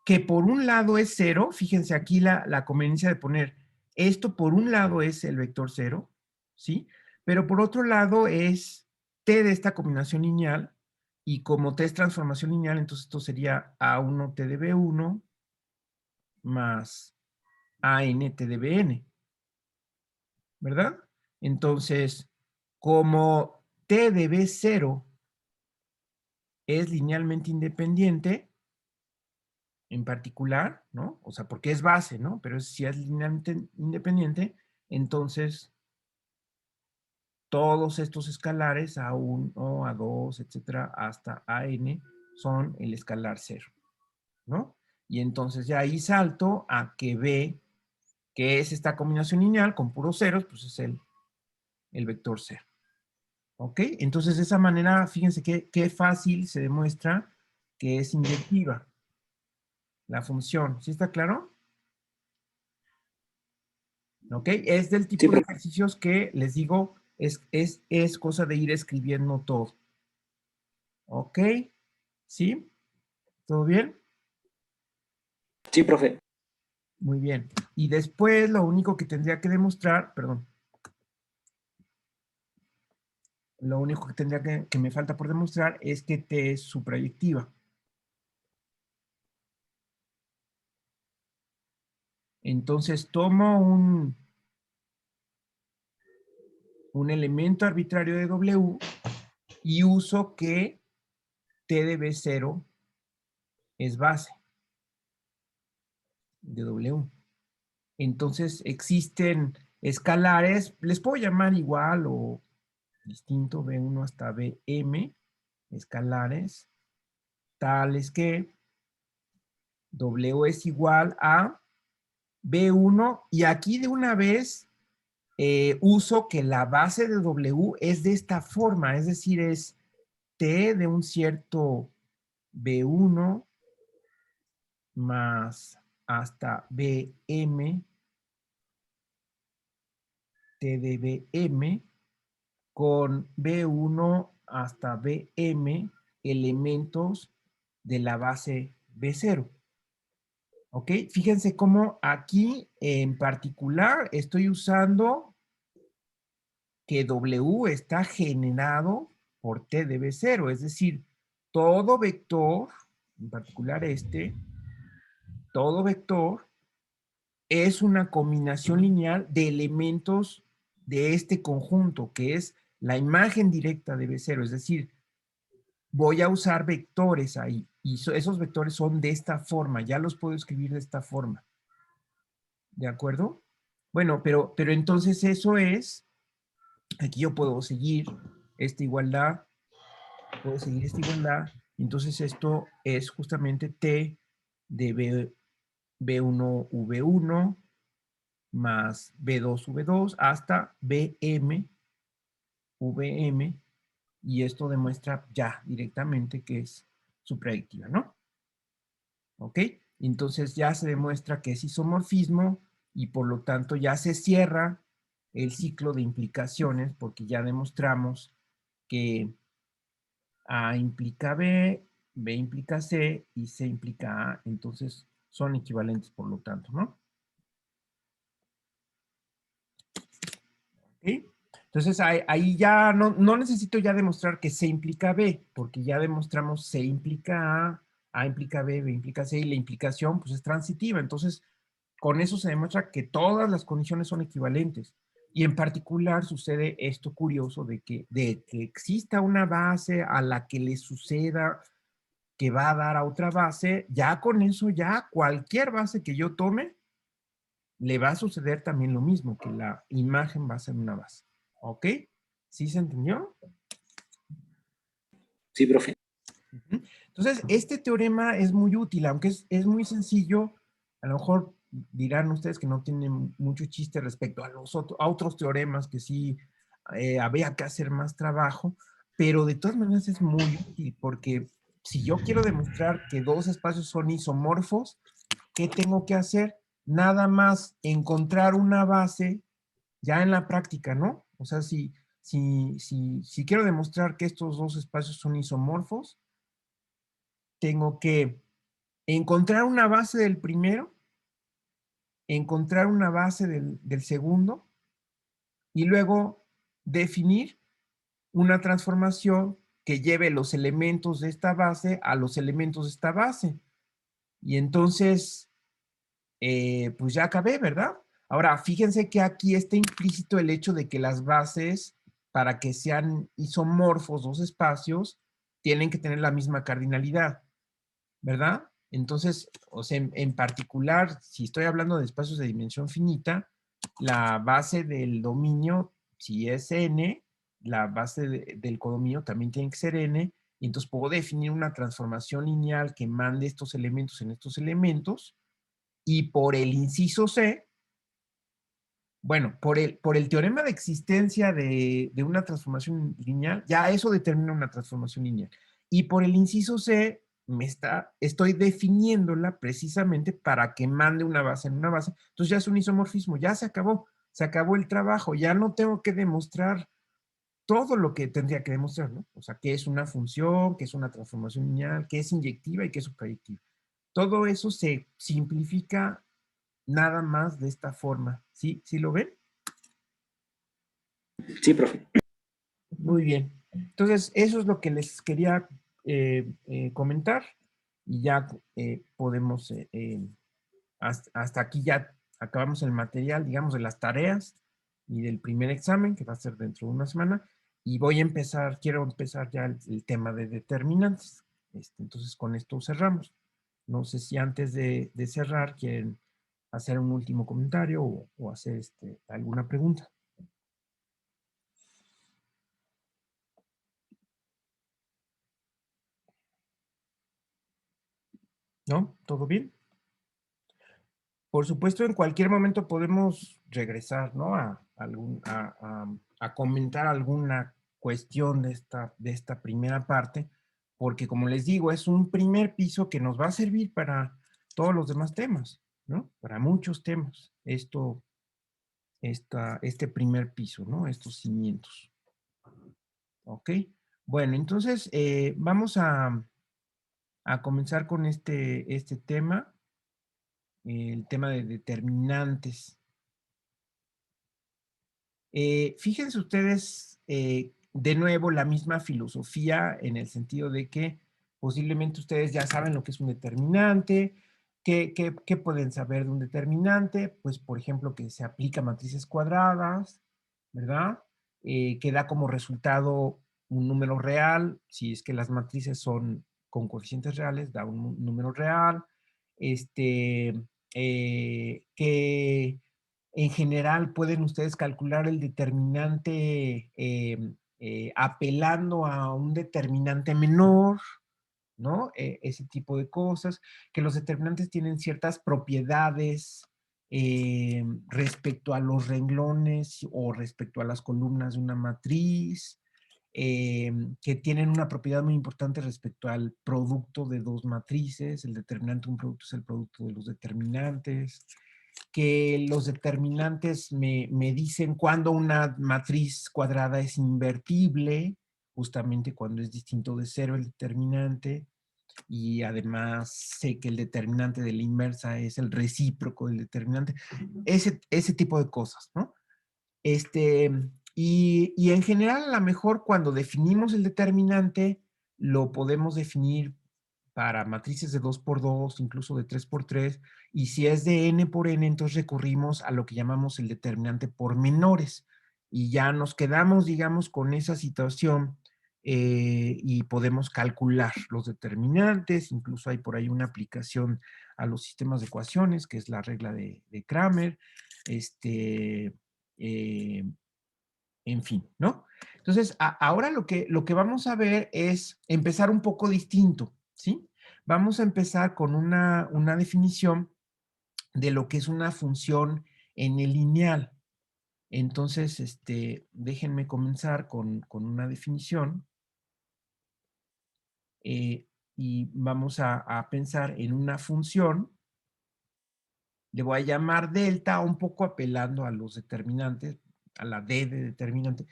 que por un lado es 0, fíjense aquí la conveniencia de poner esto por un lado es el vector 0, ¿sí? Pero por otro lado es T de esta combinación lineal, y como T es transformación lineal, entonces esto sería A1 T de B1 más AN T de BN, ¿verdad? Entonces, como T de B0 es linealmente independiente, en particular, ¿no? O sea, porque es base, ¿no? Pero si es linealmente independiente, entonces todos estos escalares, A1, A2, etcétera, hasta AN, son el escalar 0, ¿no? Y entonces ya ahí salto a que B, que es esta combinación lineal con puros ceros, pues es el vector 0. ¿Ok? Entonces de esa manera, fíjense qué fácil se demuestra que es inyectiva la función. ¿Sí está claro? ¿Ok? Es del tipo de ejercicios que les digo, es cosa de ir escribiendo todo. ¿Ok? ¿Sí? ¿Todo bien? Sí, profe. Muy bien. Y después lo único que tendría que demostrar, perdón, lo único que tendría que me falta por demostrar es que T es su proyectiva. Entonces tomo un elemento arbitrario de W y uso que T de B0 es base de W. Entonces existen escalares, les puedo llamar igual o distinto, B1 hasta Bm, escalares, tales que W es igual a B1, y aquí de una vez uso que la base de W es de esta forma, es decir, es T de un cierto B1 más hasta Bm, T de Bm, con B1 hasta Bm elementos de la base B0. ¿Ok? Fíjense cómo aquí en particular estoy usando que W está generado por T de B0, es decir, todo vector, en particular todo vector es una combinación lineal de elementos de este conjunto, que es la imagen directa de B0, es decir, voy a usar vectores ahí, y esos vectores son de esta forma, ya los puedo escribir de esta forma. ¿De acuerdo? Bueno, pero entonces eso es, aquí yo puedo seguir esta igualdad, entonces esto es justamente T de B1 V1 más B2 V2 hasta BM VM, y esto demuestra ya directamente que es su predictiva, ¿no? ¿Ok? Entonces ya se demuestra que es isomorfismo y por lo tanto ya se cierra el ciclo de implicaciones porque ya demostramos que A implica B, B implica C y C implica A, entonces son equivalentes por lo tanto, ¿no? ¿Ok? Entonces ahí ya no necesito ya demostrar que C implica B, porque ya demostramos C implica A implica B, B implica C, y la implicación pues es transitiva. Entonces, con eso se demuestra que todas las condiciones son equivalentes. Y en particular sucede esto curioso de que exista una base a la que le suceda que va a dar a otra base, ya con eso ya cualquier base que yo tome, le va a suceder también lo mismo, que la imagen va a ser una base. ¿Ok? ¿Sí se entendió? Sí, profe. Entonces, este teorema es muy útil, aunque es muy sencillo. A lo mejor dirán ustedes que no tienen mucho chiste respecto a a otros teoremas que sí había que hacer más trabajo, pero de todas maneras es muy útil porque si yo quiero demostrar que dos espacios son isomorfos, ¿qué tengo que hacer? Nada más encontrar una base ya en la práctica, ¿no? O sea, si quiero demostrar que estos dos espacios son isomorfos, tengo que encontrar una base del primero, encontrar una base del segundo y luego definir una transformación que lleve los elementos de esta base a los elementos de esta base. Y entonces, pues ya acabé, ¿verdad? Ahora, fíjense que aquí está implícito el hecho de que las bases, para que sean isomorfos dos espacios, tienen que tener la misma cardinalidad, ¿verdad? Entonces, o sea, en particular, si estoy hablando de espacios de dimensión finita, la base del dominio, si es n, la base del codominio también tiene que ser n, y entonces puedo definir una transformación lineal que mande estos elementos en estos elementos, y por el inciso C, bueno, por el teorema de existencia de una transformación lineal, ya eso determina una transformación lineal. Y por el inciso C, estoy definiéndola precisamente para que mande una base en una base. Entonces ya es un isomorfismo, ya se acabó el trabajo, ya no tengo que demostrar todo lo que tendría que demostrar, ¿no? O sea, qué es una función, qué es una transformación lineal, qué es inyectiva y qué es proyectiva. Todo eso se simplifica nada más de esta forma. ¿Sí? ¿Sí lo ven? Sí, profe. Muy bien. Entonces, eso es lo que les quería comentar y ya podemos, hasta aquí ya acabamos el material, digamos, de las tareas y del primer examen, que va a ser dentro de una semana, y quiero empezar ya el tema de determinantes. Entonces, con esto cerramos. No sé si antes de cerrar quieren hacer un último comentario o hacer alguna pregunta. ¿No? ¿Todo bien? Por supuesto, en cualquier momento podemos regresar, ¿no? A comentar alguna cuestión de esta primera parte, porque como les digo, es un primer piso que nos va a servir para todos los demás temas, ¿no? Para muchos temas, este primer piso, ¿no? Estos cimientos. ¿Ok? Bueno, entonces vamos a comenzar con este tema, el tema de determinantes. Fíjense ustedes, de nuevo, la misma filosofía en el sentido de que posiblemente ustedes ya saben lo que es un determinante. ¿Qué pueden saber de un determinante? Pues, por ejemplo, que se aplica a matrices cuadradas, ¿verdad? Que da como resultado un número real. Si es que las matrices son con coeficientes reales, da un número real. Que en general pueden ustedes calcular el determinante apelando a un determinante menor, ¿no? Ese tipo de cosas, que los determinantes tienen ciertas propiedades respecto a los renglones o respecto a las columnas de una matriz, que tienen una propiedad muy importante respecto al producto de dos matrices. El determinante de un producto es el producto de los determinantes, que los determinantes me dicen cuándo una matriz cuadrada es invertible, justamente cuando es distinto de cero el determinante, y además sé que el determinante de la inversa es el recíproco del determinante, ese tipo de cosas, ¿no? Y en general, a lo mejor cuando definimos el determinante, lo podemos definir para matrices de 2 por 2, incluso de 3 por 3, y si es de n por n, entonces recurrimos a lo que llamamos el determinante por menores, y ya nos quedamos, digamos, con esa situación y podemos calcular los determinantes. Incluso hay por ahí una aplicación a los sistemas de ecuaciones, que es la regla de Kramer. Eh, en fin, ¿no? Entonces, ahora lo que vamos a ver es empezar un poco distinto, ¿sí? Vamos a empezar con una definición de lo que es una función en el lineal. Entonces, déjenme comenzar con una definición y vamos a pensar en una función. Le voy a llamar delta, un poco apelando a los determinantes, a la D de determinante.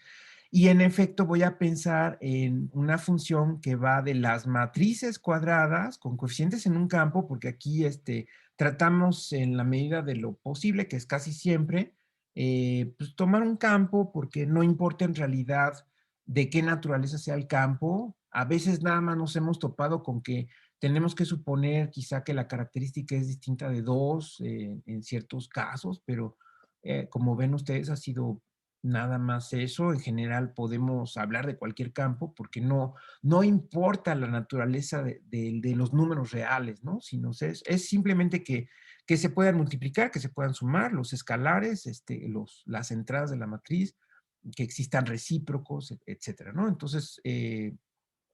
Y en efecto voy a pensar en una función que va de las matrices cuadradas con coeficientes en un campo, porque aquí tratamos en la medida de lo posible, que es casi siempre, pues tomar un campo porque no importa en realidad de qué naturaleza sea el campo. A veces nada más nos hemos topado con que tenemos que suponer quizá que la característica es distinta de 2 en ciertos casos, pero como ven ustedes ha sido nada más eso. En general podemos hablar de cualquier campo porque no importa la naturaleza de los números reales, ¿no? Sino es simplemente que se puedan multiplicar, que se puedan sumar los escalares, las entradas de la matriz, que existan recíprocos, etcétera, ¿no? Entonces,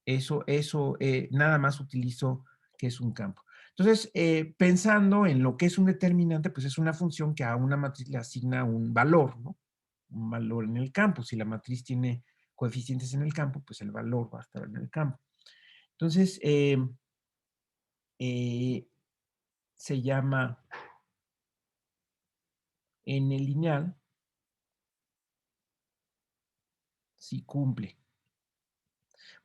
eso nada más utilizo que es un campo. Entonces, pensando en lo que es un determinante, pues es una función que a una matriz le asigna un valor, ¿no? Un valor en el campo. Si la matriz tiene coeficientes en el campo, pues el valor va a estar en el campo. Entonces, se llama en el lineal si cumple.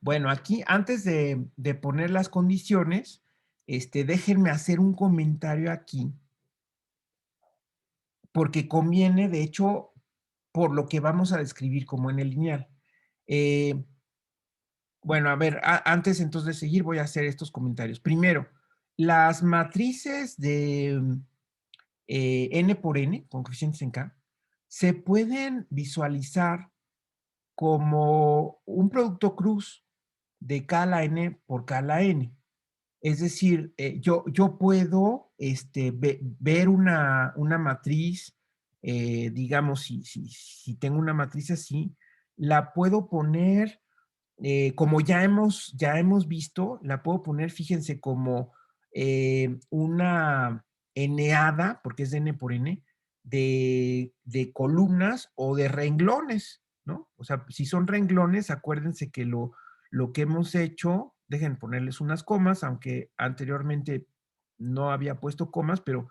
Bueno, aquí antes de poner las condiciones, déjenme hacer un comentario aquí, porque conviene, de hecho, por lo que vamos a describir como en el lineal. Bueno, a ver, antes entonces de seguir voy a hacer estos comentarios. Primero, las matrices de n por n, con coeficientes en k, se pueden visualizar como un producto cruz de k a la n por k a la n. Es decir, yo puedo ver una matriz, digamos, si tengo una matriz así, la puedo poner, como ya hemos visto, la puedo poner, fíjense, como una eneada, porque es de n por n, de columnas o de renglones, ¿no? O sea, si son renglones, acuérdense que lo que hemos hecho, dejen ponerles unas comas, aunque anteriormente no había puesto comas, pero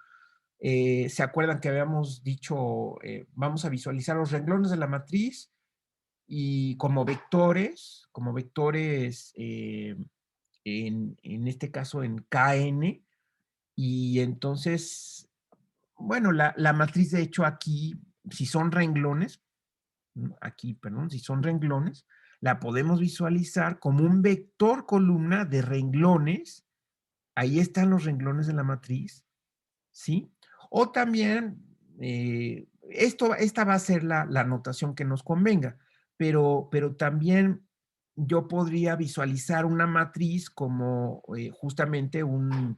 se acuerdan que habíamos dicho, vamos a visualizar los renglones de la matriz y como vectores en este caso en Kn, y entonces, bueno, la matriz de hecho aquí, si son renglones, aquí, perdón, si son renglones, la podemos visualizar como un vector columna de renglones. Ahí están los renglones de la matriz, ¿sí? O también, esta va a ser la notación que nos convenga, pero también yo podría visualizar una matriz como justamente una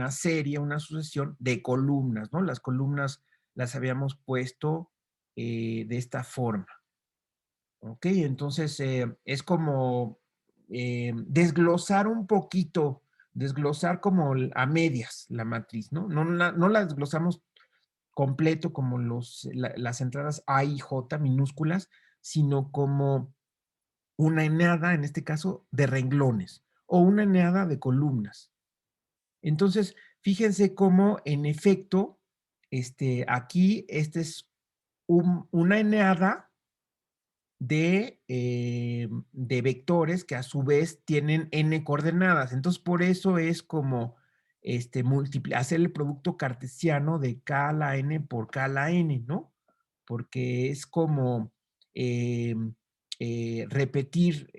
serie, una sucesión de columnas, ¿no? Las columnas las habíamos puesto de esta forma. ¿Ok? Entonces, es como desglosar un poquito, desglosar como a medias la matriz, ¿no? No la desglosamos completo como las entradas A y J minúsculas, sino como una eneada, en este caso, de renglones o una eneada de columnas. Entonces, fíjense cómo, en efecto, aquí, es una eneada de vectores que a su vez tienen n coordenadas. Entonces, por eso es como hacer el producto cartesiano de k a la n por k a la n, ¿no? Porque es como repetir,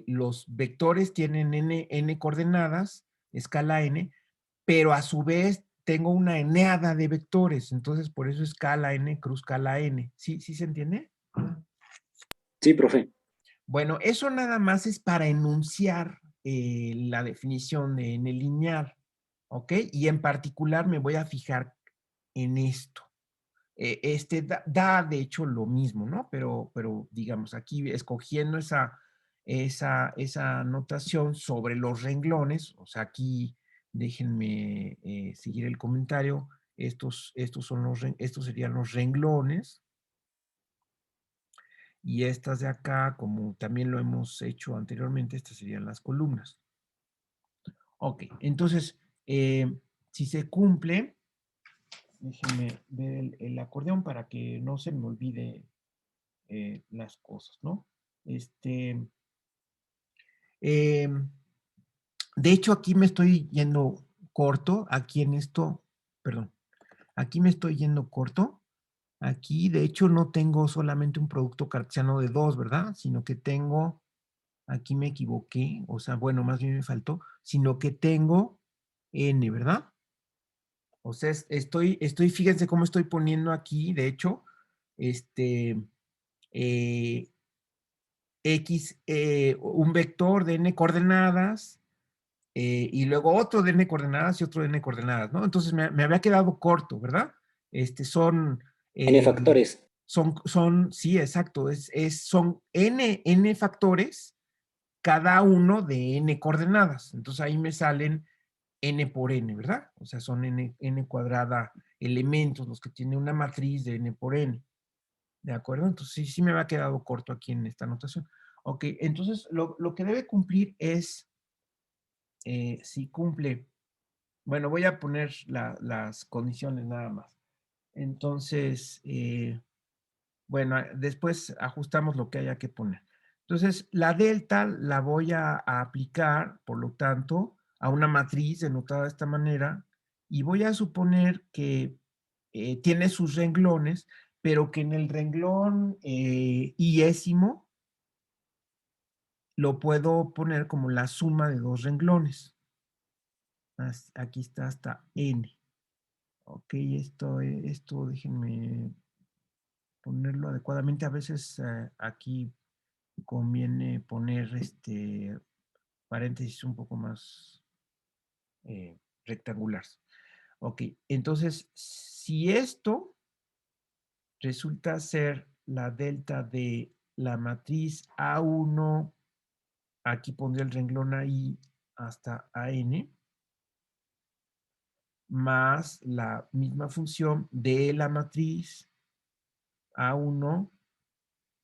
los vectores tienen n coordenadas, escala n, pero a su vez tengo una eneada de vectores. Entonces, por eso es k a la n cruz k a la n. ¿Sí se entiende? Sí, profe. Bueno, eso nada más es para enunciar la definición de n lineal, ¿ok? Y en particular me voy a fijar en esto. da de hecho lo mismo, ¿no? Pero digamos, aquí escogiendo esa notación sobre los renglones, o sea, aquí déjenme seguir el comentario, estos serían los renglones, y estas de acá, como también lo hemos hecho anteriormente, estas serían las columnas. Ok, entonces, si se cumple, déjenme ver el acordeón para que no se me olvide las cosas, ¿no? De hecho, aquí me estoy yendo corto, aquí en esto, perdón, aquí me estoy yendo corto. Aquí, de hecho, no tengo solamente un producto cartesiano de 2, ¿verdad? Sino que tengo, aquí me equivoqué, o sea, bueno, más bien me faltó, sino que tengo n, ¿verdad? O sea, fíjense cómo estoy poniendo aquí, de hecho, eh, x, un vector de n coordenadas, y luego otro de n coordenadas y otro de n coordenadas, ¿no? Entonces me había quedado corto, ¿verdad? Son... N factores. Sí, exacto, son n factores, cada uno de n coordenadas. Entonces ahí me salen n por n, ¿verdad? O sea, son n cuadrada elementos los que tienen una matriz de n por n. ¿De acuerdo? Entonces sí me había quedado corto aquí en esta anotación. Ok, entonces lo que debe cumplir es, si cumple, bueno, voy a poner las condiciones nada más. Entonces, bueno, después ajustamos lo que haya que poner. Entonces, la delta la voy a aplicar, por lo tanto, a una matriz denotada de esta manera, y voy a suponer que tiene sus renglones, pero que en el renglón iésimo lo puedo poner como la suma de dos renglones. Aquí está hasta n. Ok, esto déjenme ponerlo adecuadamente. A veces aquí conviene poner paréntesis un poco más rectangulares. Ok, entonces, si esto resulta ser la delta de la matriz A1, aquí pondré el renglón ahí hasta AN, más la misma función de la matriz A1,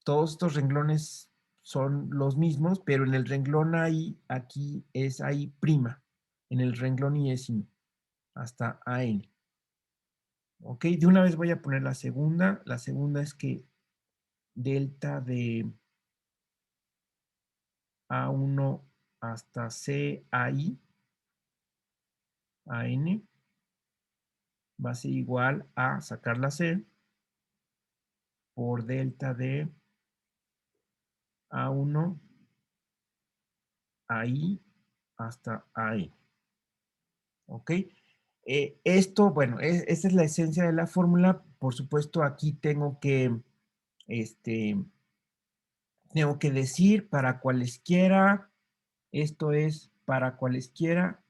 todos estos renglones son los mismos, pero en el renglón ahí, aquí es ahí prima, en el renglón iésimo, hasta AN. Ok, de una vez voy a poner la segunda. La segunda es que delta de A1 hasta CAI, AN, va a ser igual a sacar la C por delta de A1 AI hasta AN. ¿Ok? Esto, bueno, esa es la esencia de la fórmula. Por supuesto, aquí tengo que decir para cualesquiera, esto es para cualesquiera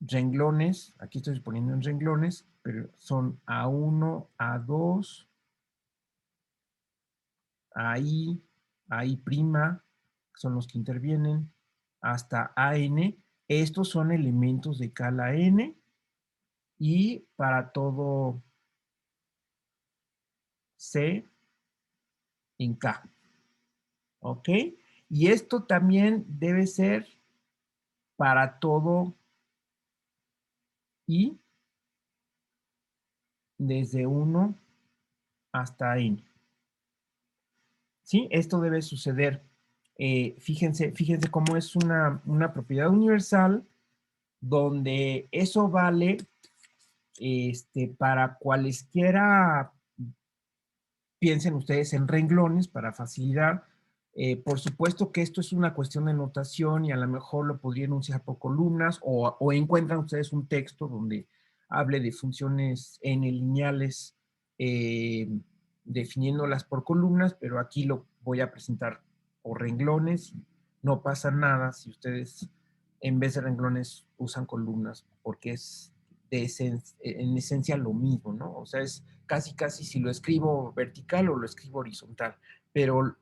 renglones, aquí estoy poniendo en renglones, pero son A1, A2, AI, AI prima, son los que intervienen, hasta AN. Estos son elementos de cala N, y para todo C en K. ¿Ok? Y esto también debe ser para todo I desde 1 hasta N. ¿Sí? Esto debe suceder. Fíjense cómo es una propiedad universal donde eso vale para cualesquiera, piensen ustedes en renglones para facilidad. Por supuesto que esto es una cuestión de notación y a lo mejor lo podría enunciar por columnas, o encuentran ustedes un texto donde hable de funciones n lineales definiéndolas por columnas, pero aquí lo voy a presentar por renglones. No pasa nada si ustedes en vez de renglones usan columnas porque es en esencia lo mismo, ¿no? O sea, es casi si lo escribo vertical o lo escribo horizontal, pero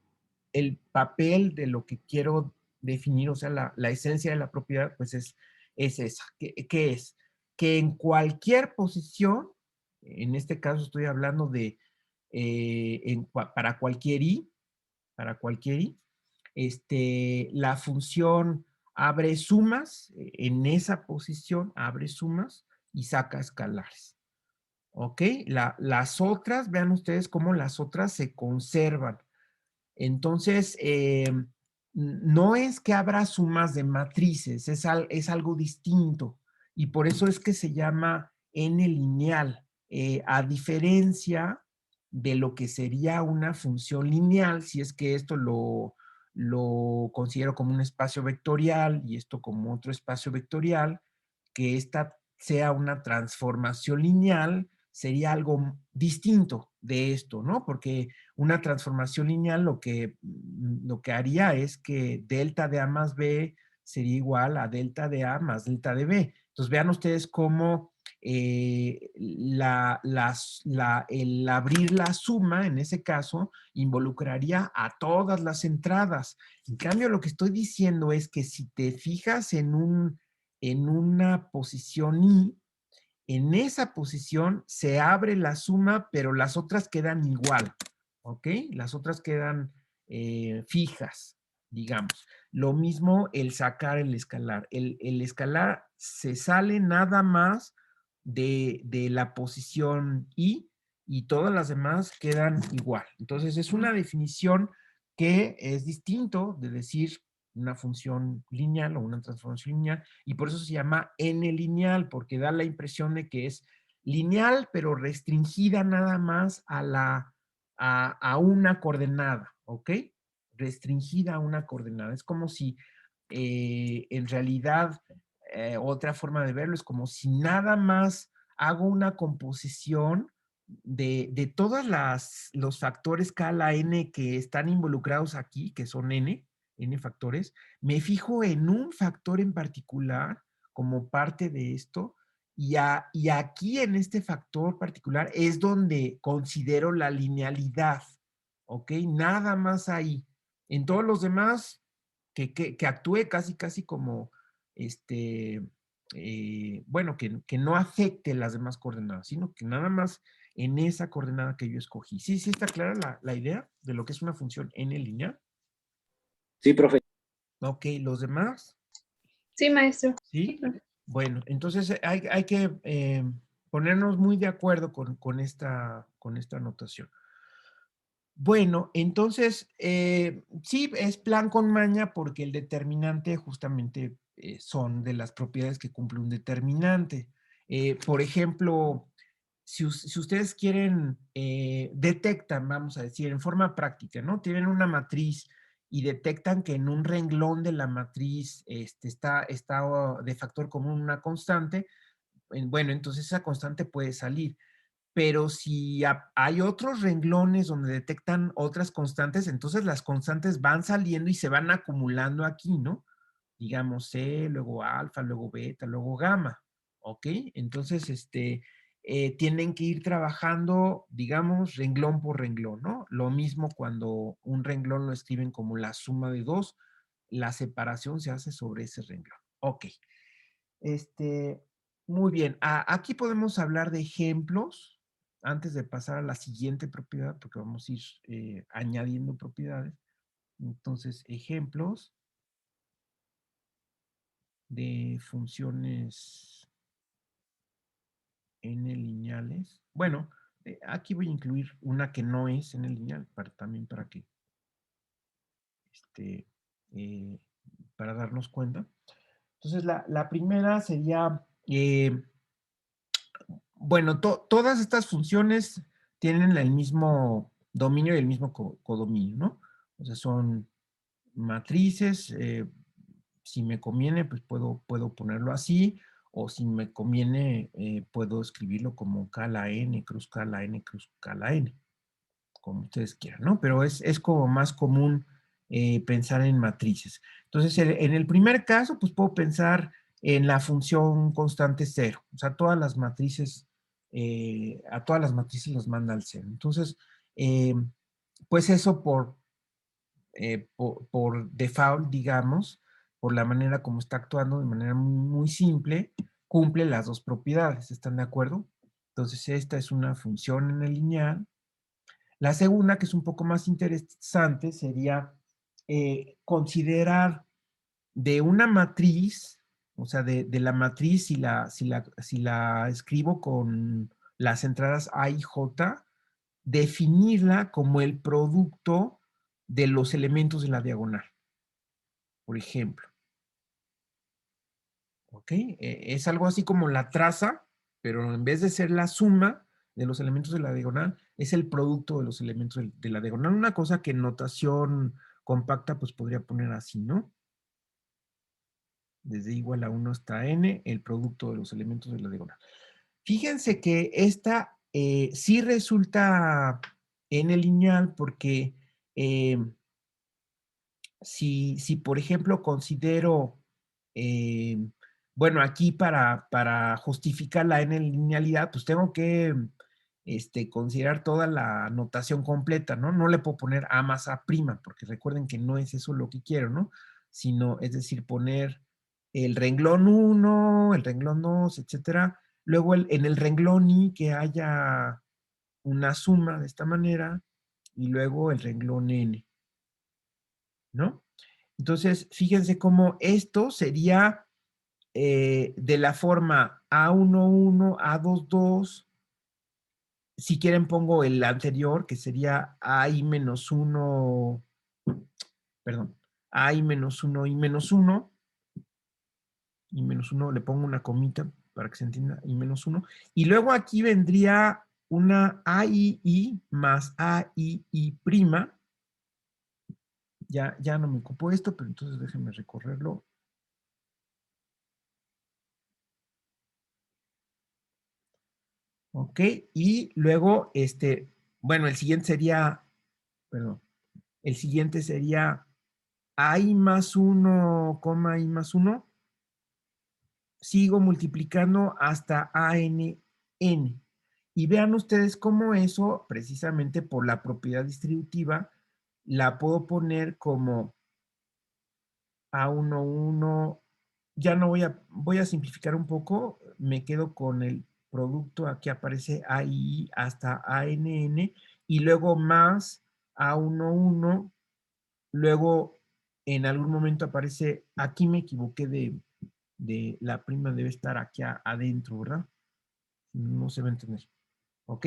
el papel de lo que quiero definir, o sea, la esencia de la propiedad, pues es esa. ¿Qué es? Que en cualquier posición, en este caso estoy hablando de para cualquier i, la función abre sumas, en esa posición abre sumas y saca escalares. ¿Ok? Las otras, vean ustedes cómo las otras se conservan. Entonces, no es que abra sumas de matrices, es algo distinto. Y por eso es que se llama n lineal, a diferencia de lo que sería una función lineal, si es que esto lo considero como un espacio vectorial y esto como otro espacio vectorial, que esta sea una transformación lineal, sería algo distinto de esto, ¿no? Porque una transformación lineal lo que haría es que delta de A más B sería igual a delta de A más delta de B. Entonces vean ustedes cómo el abrir la suma, en ese caso, involucraría a todas las entradas. En cambio, lo que estoy diciendo es que si te fijas en una posición I, en esa posición se abre la suma, pero las otras quedan igual, ¿ok? Las otras quedan fijas, digamos. Lo mismo el sacar el escalar. El escalar se sale nada más de la posición I y todas las demás quedan igual. Entonces es una definición que es distinto de decir una función lineal o una transformación lineal, y por eso se llama n lineal, porque da la impresión de que es lineal, pero restringida nada más a una coordenada, ¿ok? Restringida a una coordenada. Es como si en realidad, otra forma de verlo es como si nada más hago una composición de todos los factores k a la n que están involucrados aquí, que son n factores, me fijo en un factor en particular como parte de esto, y aquí en este factor particular es donde considero la linealidad, ¿ok? Nada más ahí. En todos los demás, que actúe casi como, bueno, que no afecte las demás coordenadas, sino que nada más en esa coordenada que yo escogí. ¿Sí está clara la idea de lo que es una función n lineal? Sí, profe. Ok, ¿los demás? Sí, maestro. ¿Sí? Bueno, entonces hay que ponernos muy de acuerdo con esta anotación. Bueno, entonces, sí, es plan con maña porque el determinante justamente son de las propiedades que cumple un determinante. Por ejemplo, si ustedes quieren, detectan, vamos a decir, en forma práctica, ¿no? Tienen una matriz y detectan que en un renglón de la matriz está de factor común una constante, bueno, entonces esa constante puede salir. Pero si hay otros renglones donde detectan otras constantes, entonces las constantes van saliendo y se van acumulando aquí, ¿no? Digamos C, luego alfa, luego beta, luego gamma, ¿ok? Entonces, tienen que ir trabajando, digamos, renglón por renglón, ¿no? Lo mismo cuando un renglón lo escriben como la suma de dos, la separación se hace sobre ese renglón. Ok. Muy bien. Aquí podemos hablar de ejemplos antes de pasar a la siguiente propiedad, porque vamos a ir añadiendo propiedades. Entonces, ejemplos de funciones n lineales. Bueno, aquí voy a incluir una que no es n lineal, también para que, eh, para darnos cuenta. Entonces, la primera sería, bueno, todas estas funciones tienen el mismo dominio y el mismo codominio, ¿no? O sea, son matrices. Si me conviene, pues puedo ponerlo así, o si me conviene, puedo escribirlo como K a la N, cruz K a la N, cruz K a la N, como ustedes quieran, ¿no? Pero es como más común pensar en matrices. Entonces, en el primer caso, pues puedo pensar en la función constante cero. O sea, todas las matrices, a todas las matrices los manda al cero. Entonces, pues eso por default, digamos, por la manera como está actuando de manera muy simple, cumple las dos propiedades. ¿Están de acuerdo? Entonces, esta es una función en el lineal. La segunda, que es un poco más interesante, sería considerar de una matriz, o sea, de la matriz, si la escribo con las entradas A y J, definirla como el producto de los elementos de la diagonal, por ejemplo. ¿Ok? Es algo así como la traza, pero en vez de ser la suma de los elementos de la diagonal, es el producto de los elementos de la diagonal. Una cosa que en notación compacta, pues podría poner así, ¿no? Desde igual a 1 hasta n, el producto de los elementos de la diagonal. Fíjense que esta sí resulta en el lineal porque si por ejemplo considero, bueno, aquí para justificar la n linealidad, pues tengo que considerar toda la notación completa, ¿no? No le puedo poner a más a prima, porque recuerden que no es eso lo que quiero, ¿no? Sino, es decir, poner el renglón 1, el renglón 2, etcétera. Luego en el renglón i que haya una suma de esta manera y luego el renglón n, ¿no? Entonces, fíjense cómo esto sería de la forma A11, A22. Si quieren pongo el anterior, que sería AI-1, perdón, AI-1, I-1, I-1, le pongo una comita para que se entienda, I-1. Y luego aquí vendría una AII más AII'. Ya no me ocupo esto, pero entonces déjenme recorrerlo. Ok, y luego, bueno, el siguiente sería, perdón, el siguiente sería I más 1, I más 1. Sigo multiplicando hasta ANN. Y vean ustedes cómo eso, precisamente por la propiedad distributiva, la puedo poner como A11. Ya no voy a simplificar un poco, me quedo con el producto, aquí aparece AI hasta ANN, y luego más A11, luego en algún momento aparece, aquí me equivoqué de la prima, debe estar aquí adentro, ¿verdad? No se va a entender. ¿Ok?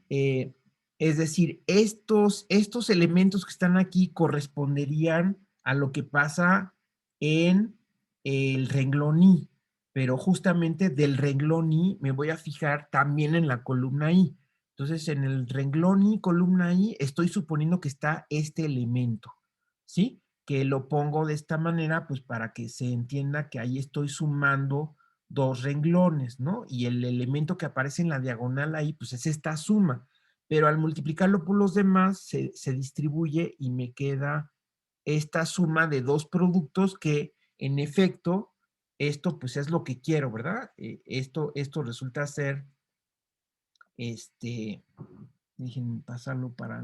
Es decir, estos elementos que están aquí corresponderían a lo que pasa en el renglón I, pero justamente del renglón I me voy a fijar también en la columna I. Entonces, en el renglón I, columna I, estoy suponiendo que está este elemento, ¿sí? Que lo pongo de esta manera, pues para que se entienda que ahí estoy sumando dos renglones, ¿no? Y el elemento que aparece en la diagonal ahí, pues es esta suma. Pero al multiplicarlo por los demás, se distribuye y me queda esta suma de dos productos que, en efecto, esto pues es lo que quiero, ¿verdad? Esto resulta ser, déjenme pasarlo para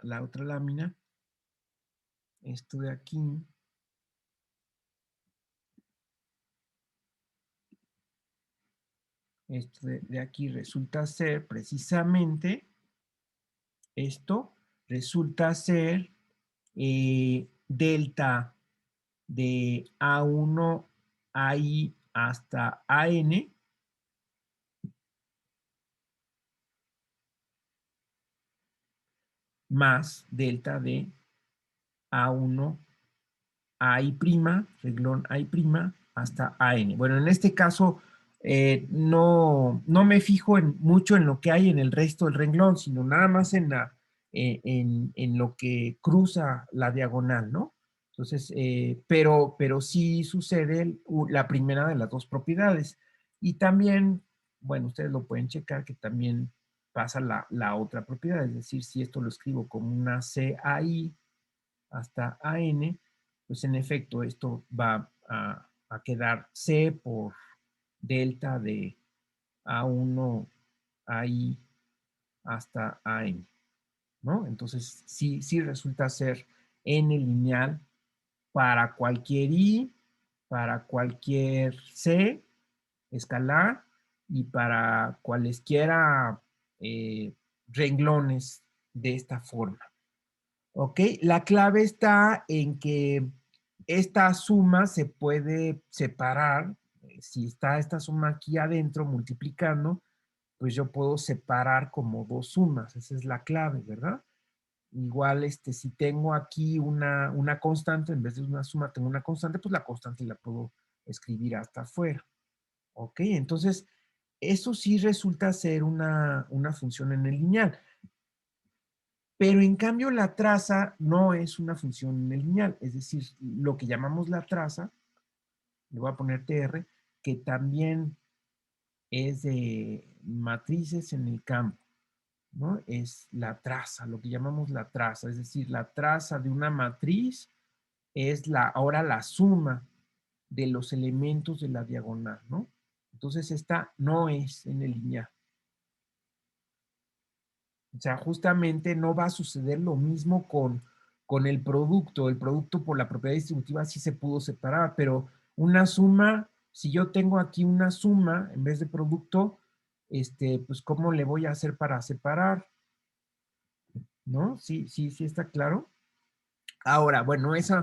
la otra lámina. Esto de aquí. Esto de aquí resulta ser precisamente, esto resulta ser delta de A1 ahí hasta AN más delta de A1 AI', reglón AI', hasta AN. Bueno, en este caso no me fijo mucho en lo que hay en el resto del renglón, sino nada más en lo que cruza la diagonal, ¿no? Entonces, pero sí sucede la primera de las dos propiedades. Y también, bueno, ustedes lo pueden checar que también pasa la otra propiedad, es decir, si esto lo escribo como una CAI hasta AN, pues en efecto esto va a quedar C por delta de A1, AI hasta AN, ¿no? Entonces sí resulta ser N lineal para cualquier I, para cualquier C escalar y para cualesquiera renglones de esta forma. ¿Ok? La clave está en que esta suma se puede separar. Si está esta suma aquí adentro multiplicando, pues yo puedo separar como dos sumas. Esa es la clave, ¿verdad? Igual, si tengo aquí una constante, en vez de una suma tengo una constante, pues la constante la puedo escribir hasta afuera. ¿Ok? Entonces, eso sí resulta ser una función en el lineal. Pero en cambio la traza no es una función en el lineal. Es decir, lo que llamamos la traza, le voy a poner TR, que también es de matrices en el campo, ¿no? Es la traza, lo que llamamos la traza. Es decir, la traza de una matriz es ahora la suma de los elementos de la diagonal, ¿no? Entonces esta no es en el lineal. O sea, justamente no va a suceder lo mismo con el producto. El producto por la propiedad distributiva sí se pudo separar, pero una suma, si yo tengo aquí una suma en vez de producto, pues ¿cómo le voy a hacer para separar? ¿No? Sí está claro. Ahora, bueno, eso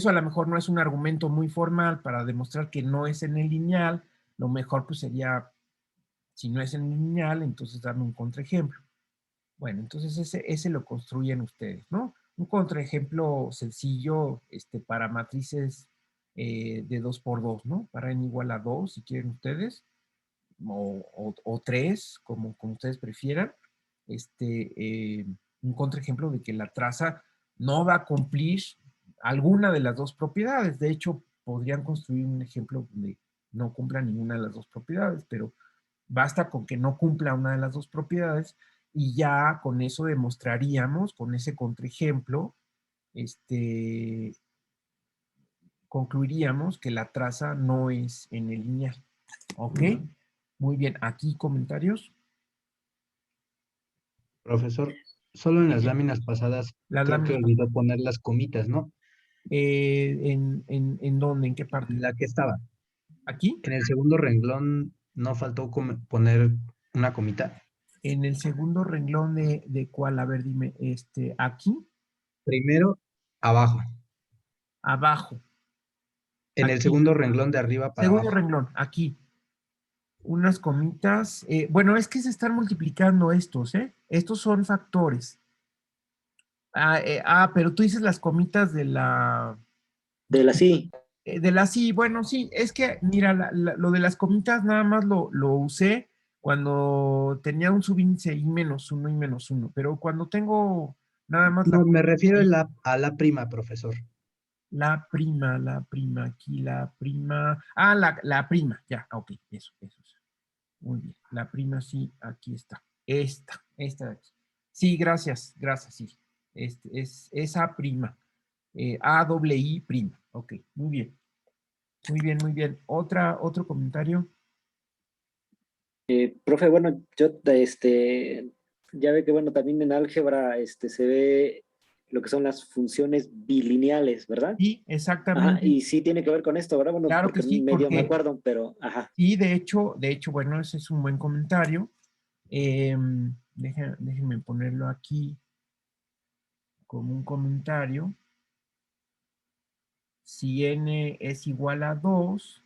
a lo mejor no es un argumento muy formal para demostrar que no es en el lineal. Lo mejor pues sería, si no es en el lineal, entonces darme un contraejemplo. Bueno, entonces ese lo construyen ustedes, ¿no? Un contraejemplo sencillo para matrices de 2 por 2, ¿no? Para n igual a 2, si quieren ustedes, o 3, como ustedes prefieran. Un contraejemplo de que la traza no va a cumplir alguna de las dos propiedades. De hecho, podrían construir un ejemplo donde no cumpla ninguna de las dos propiedades, pero basta con que no cumpla una de las dos propiedades y ya con eso demostraríamos, con ese contraejemplo, concluiríamos que la traza no es en el lineal. ¿Ok? Muy bien. ¿Aquí comentarios? Profesor, solo en las láminas pasadas Las creo que láminas, olvidó poner las comitas, ¿no? ¿en dónde? ¿En qué parte? La que estaba. ¿Aquí? En el segundo renglón no faltó poner una comita. En el segundo renglón de cuál, a ver, dime, aquí, Primero, abajo. abajo, En el aquí, segundo renglón de arriba para segundo abajo. renglón, aquí, unas comitas, bueno, es que se están multiplicando estos, ¿eh? Estos son factores. Pero tú dices las comitas de la Sí. sí, bueno, sí, es que, mira, lo de las comitas nada más lo usé cuando tenía un subíndice I menos uno y menos uno, pero cuando tengo nada más No, me refiero a la prima, profesor. la prima, aquí la prima, la prima, ya, ok, eso, muy bien, la prima sí, aquí está, esta de aquí, sí, gracias, sí, es esa prima, AII prima, ok, muy bien. Muy bien. ¿Otro comentario? Profe, bueno, yo, ya ve que, bueno, también en álgebra, se ve lo que son las funciones bilineales, ¿verdad? Sí, Ajá, exactamente. y sí tiene que ver con esto, ¿verdad? Bueno, Claro que porque sí, medio me porque acuerdo, pero, ajá. sí, de hecho, bueno, ese es un buen comentario. Déjenme ponerlo aquí como un comentario. Si n es igual a 2,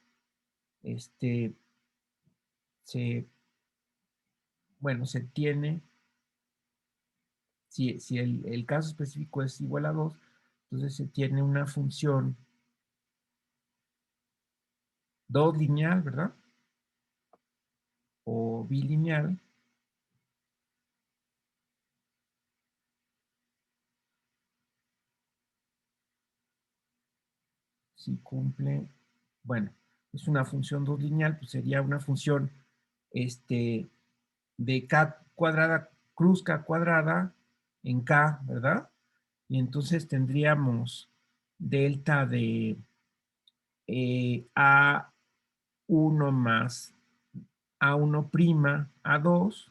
se tiene, si el caso específico es igual a 2, entonces se tiene una función 2 lineal, ¿verdad? O bilineal. Si cumple, bueno, es una función 2 lineal, pues sería una función de k cuadrada, cruz k cuadrada en k, ¿verdad? y entonces tendríamos delta de A1 más A1 prima A2,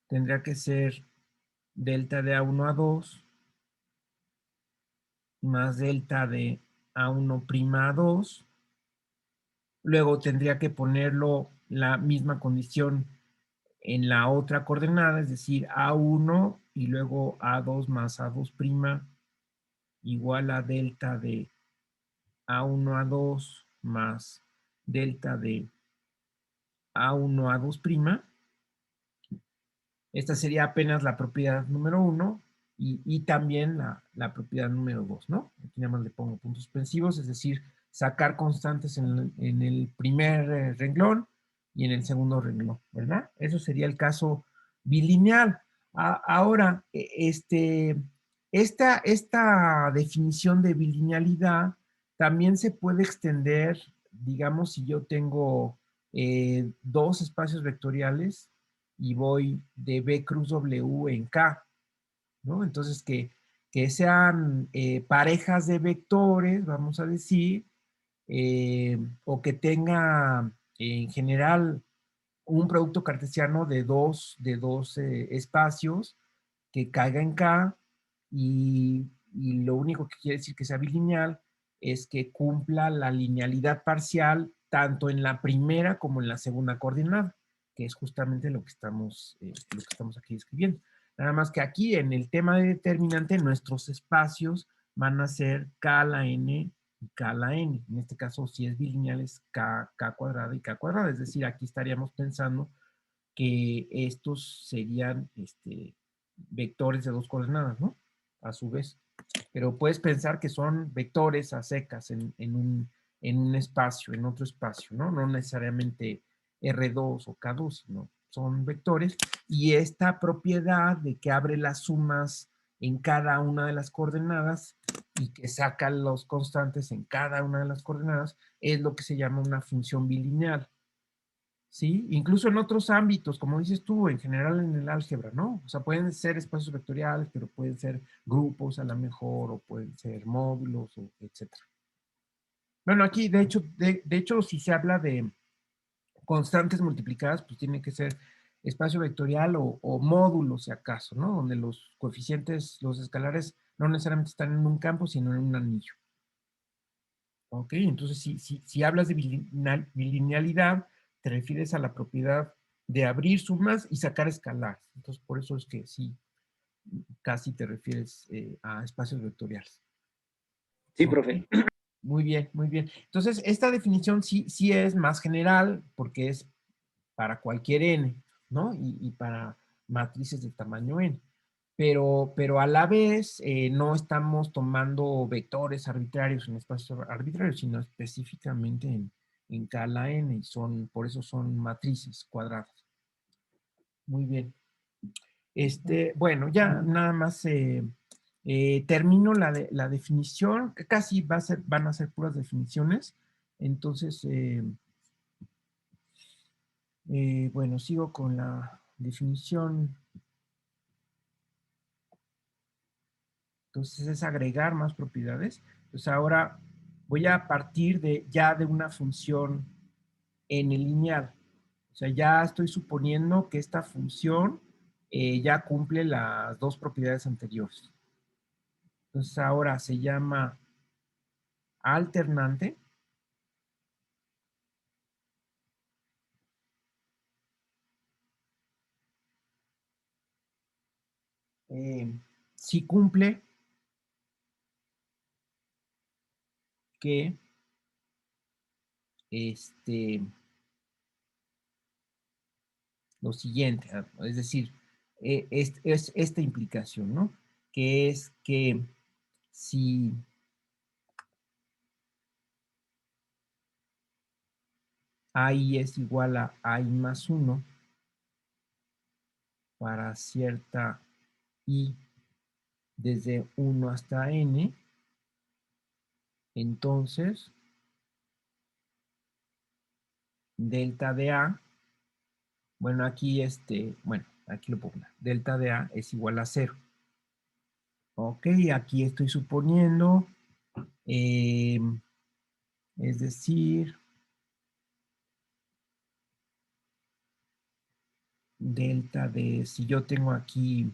tendría que ser delta de A1 A2 más delta de A1 prima A2. Luego tendría que ponerlo la misma condición en la otra coordenada, es decir, A1 y luego A2 más A2 prima igual a delta de A1 A2 más delta de A1 A2 prima. Esta sería apenas la propiedad número 1 y también la propiedad número 2, ¿no? Aquí nada más le pongo puntos suspensivos, es decir, sacar constantes en el primer renglón y en el segundo renglón, ¿verdad? Eso sería el caso bilineal. Ahora, esta definición de bilinealidad también se puede extender, digamos, si yo tengo dos espacios vectoriales y voy de B cruz W en K, ¿no? Entonces, que sean parejas de vectores, vamos a decir, o que tenga en general un producto cartesiano de dos espacios que caiga en K y lo único que quiere decir que sea bilineal es que cumpla la linealidad parcial tanto en la primera como en la segunda coordenada, que es justamente lo que estamos aquí escribiendo. Nada más que aquí en el tema de determinante nuestros espacios van a ser K a la N y K a la N. En este caso, si es bilineal es K cuadrada y K cuadrada. Es decir, aquí estaríamos pensando que estos serían vectores de dos coordenadas, ¿no? A su vez. Pero puedes pensar que son vectores a secas en un espacio, en otro espacio, ¿no? No necesariamente R2 o K2, sino son vectores. Y esta propiedad de que abre las sumas en cada una de las coordenadas y que saca los constantes en cada una de las coordenadas es lo que se llama una función bilineal. ¿Sí? Incluso en otros ámbitos, como dices tú, en general en el álgebra, ¿no? O sea, pueden ser espacios vectoriales, pero pueden ser grupos a lo mejor, o pueden ser módulos, etc. Bueno, aquí, de hecho, si se habla de constantes multiplicadas, pues tiene que ser espacio vectorial o módulo, si acaso, ¿no? Donde los coeficientes, los escalares, no necesariamente están en un campo, sino en un anillo. ¿Ok? Entonces, si hablas de bilinealidad, te refieres a la propiedad de abrir sumas y sacar escalares. Entonces, por eso es que sí, casi te refieres a espacios vectoriales. Sí, ¿Ok? profe. Muy bien, muy bien. Entonces, esta definición sí es más general porque es para cualquier n, ¿no? Y para matrices de tamaño n. Pero a la vez no estamos tomando vectores arbitrarios en espacios arbitrarios, sino específicamente en K a la n, y por eso son matrices cuadradas. Muy bien. Bueno, ya nada más termino la definición, que casi van a ser puras definiciones. Entonces, bueno, sigo con la definición. Entonces es agregar más propiedades. Entonces ahora voy a partir ya de una función n lineal. O sea, ya estoy suponiendo que esta función ya cumple las dos propiedades anteriores. Entonces ahora se llama alternante. Si cumple que lo siguiente, es decir, es esta implicación, ¿no? Que es que si AI es igual a AI más 1 para cierta I desde 1 hasta N, entonces delta de A, bueno, aquí aquí lo pongo, delta de A es igual a 0. Ok, aquí estoy suponiendo, es decir, delta de, si yo tengo aquí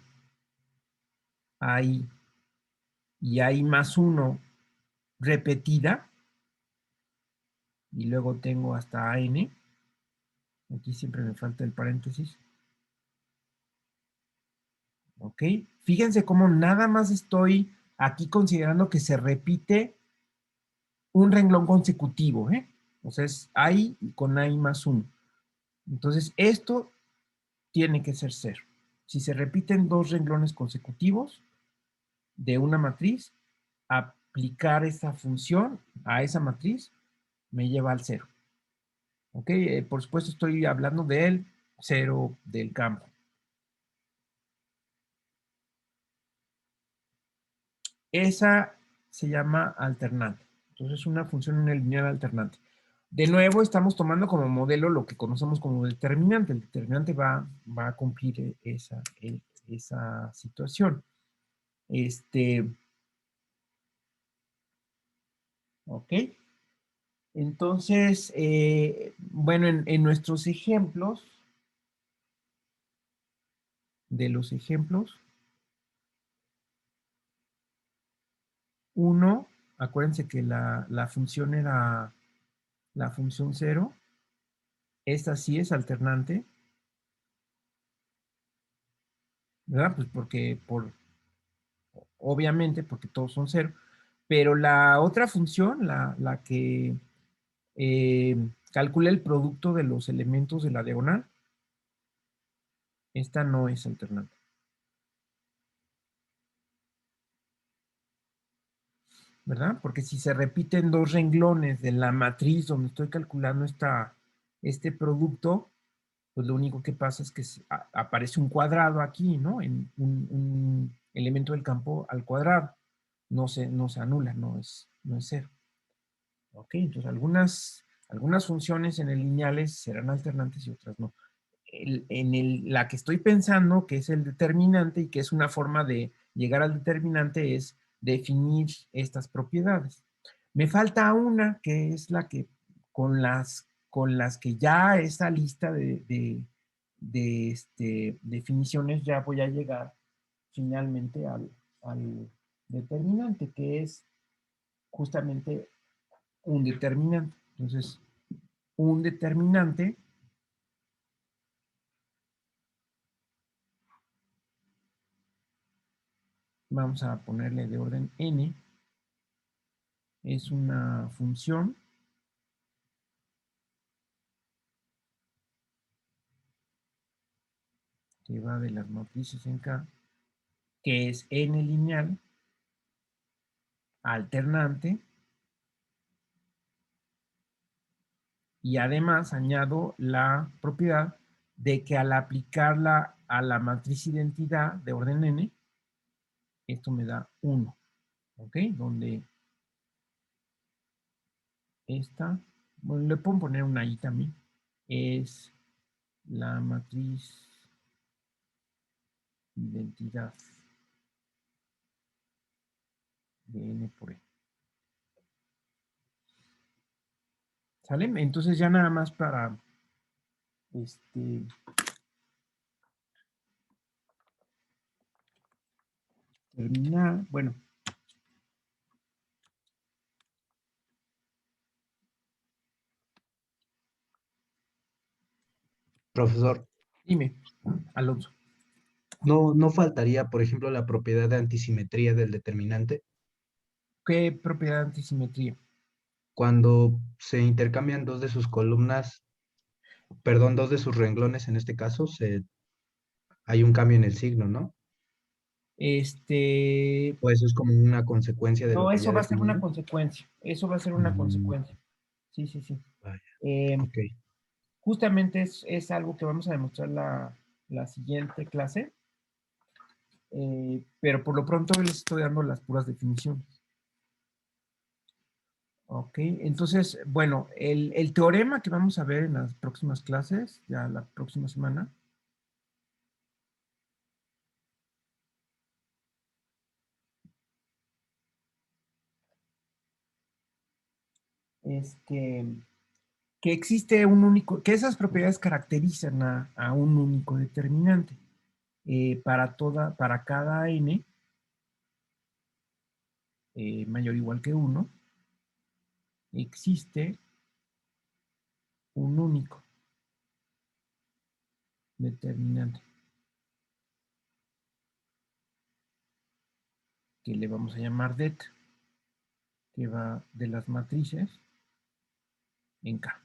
I y I más 1 repetida, y luego tengo hasta n, aquí siempre me falta el paréntesis. Ok, fíjense cómo nada más estoy aquí considerando que se repite un renglón consecutivo, ¿eh? O sea, es I con I más 1. Entonces, esto tiene que ser 0. Si se repiten dos renglones consecutivos de una matriz, aplicar esa función a esa matriz me lleva al 0. ¿Ok? Por supuesto, estoy hablando del 0 del campo. Esa se llama alternante. Entonces, una función en el lineal alternante. De nuevo, estamos tomando como modelo lo que conocemos como determinante. El determinante va a cumplir esa situación. Ok. Entonces, bueno, en nuestros ejemplos, de los ejemplos, uno, acuérdense que la función era la función 0. Esta sí es alternante, ¿verdad? Pues porque, obviamente, porque todos son 0. Pero la otra función, la que calcula el producto de los elementos de la diagonal, esta no es alternante. ¿Verdad? Porque si se repiten dos renglones de la matriz donde estoy calculando este producto, pues lo único que pasa es que aparece un cuadrado aquí, ¿no? En un elemento del campo al cuadrado. No se anula, no es 0. Ok, entonces algunas funciones en el lineales serán alternantes y otras no. La que estoy pensando, que es el determinante y que es una forma de llegar al determinante, es definir estas propiedades. Me falta una que es la que con las que ya esa lista de definiciones ya voy a llegar finalmente al determinante, que es justamente un determinante. Entonces, un determinante vamos a ponerle de orden n, es una función que va de las matrices en K, que es n lineal, alternante, y además añado la propiedad de que al aplicarla a la matriz identidad de orden n, esto me da 1, ¿ok? Donde esta, bueno, le puedo poner una i también, es la matriz identidad de n por e. ¿Sale? Entonces ya nada más para terminar, bueno, Profesor, dime, Alonso. ¿no faltaría, por ejemplo, la propiedad de antisimetría del determinante? ¿Qué propiedad de antisimetría? Cuando se intercambian dos de sus columnas, perdón, dos de sus renglones en este caso, hay un cambio en el signo, ¿no? O eso es como una consecuencia de lo No, que ya eso va a ser una definimos. consecuencia. Eso va a ser una consecuencia. Sí, sí, sí. Vaya, Eh, ok. Justamente es algo que vamos a demostrar la siguiente clase, pero por lo pronto les estoy dando las puras definiciones. Ok, entonces, bueno, el teorema que vamos a ver en las próximas clases, ya la próxima semana, que existe un único, que esas propiedades caracterizan a un único determinante. Para cada n mayor o igual que 1, existe un único determinante que le vamos a llamar det, que va de las matrices en K.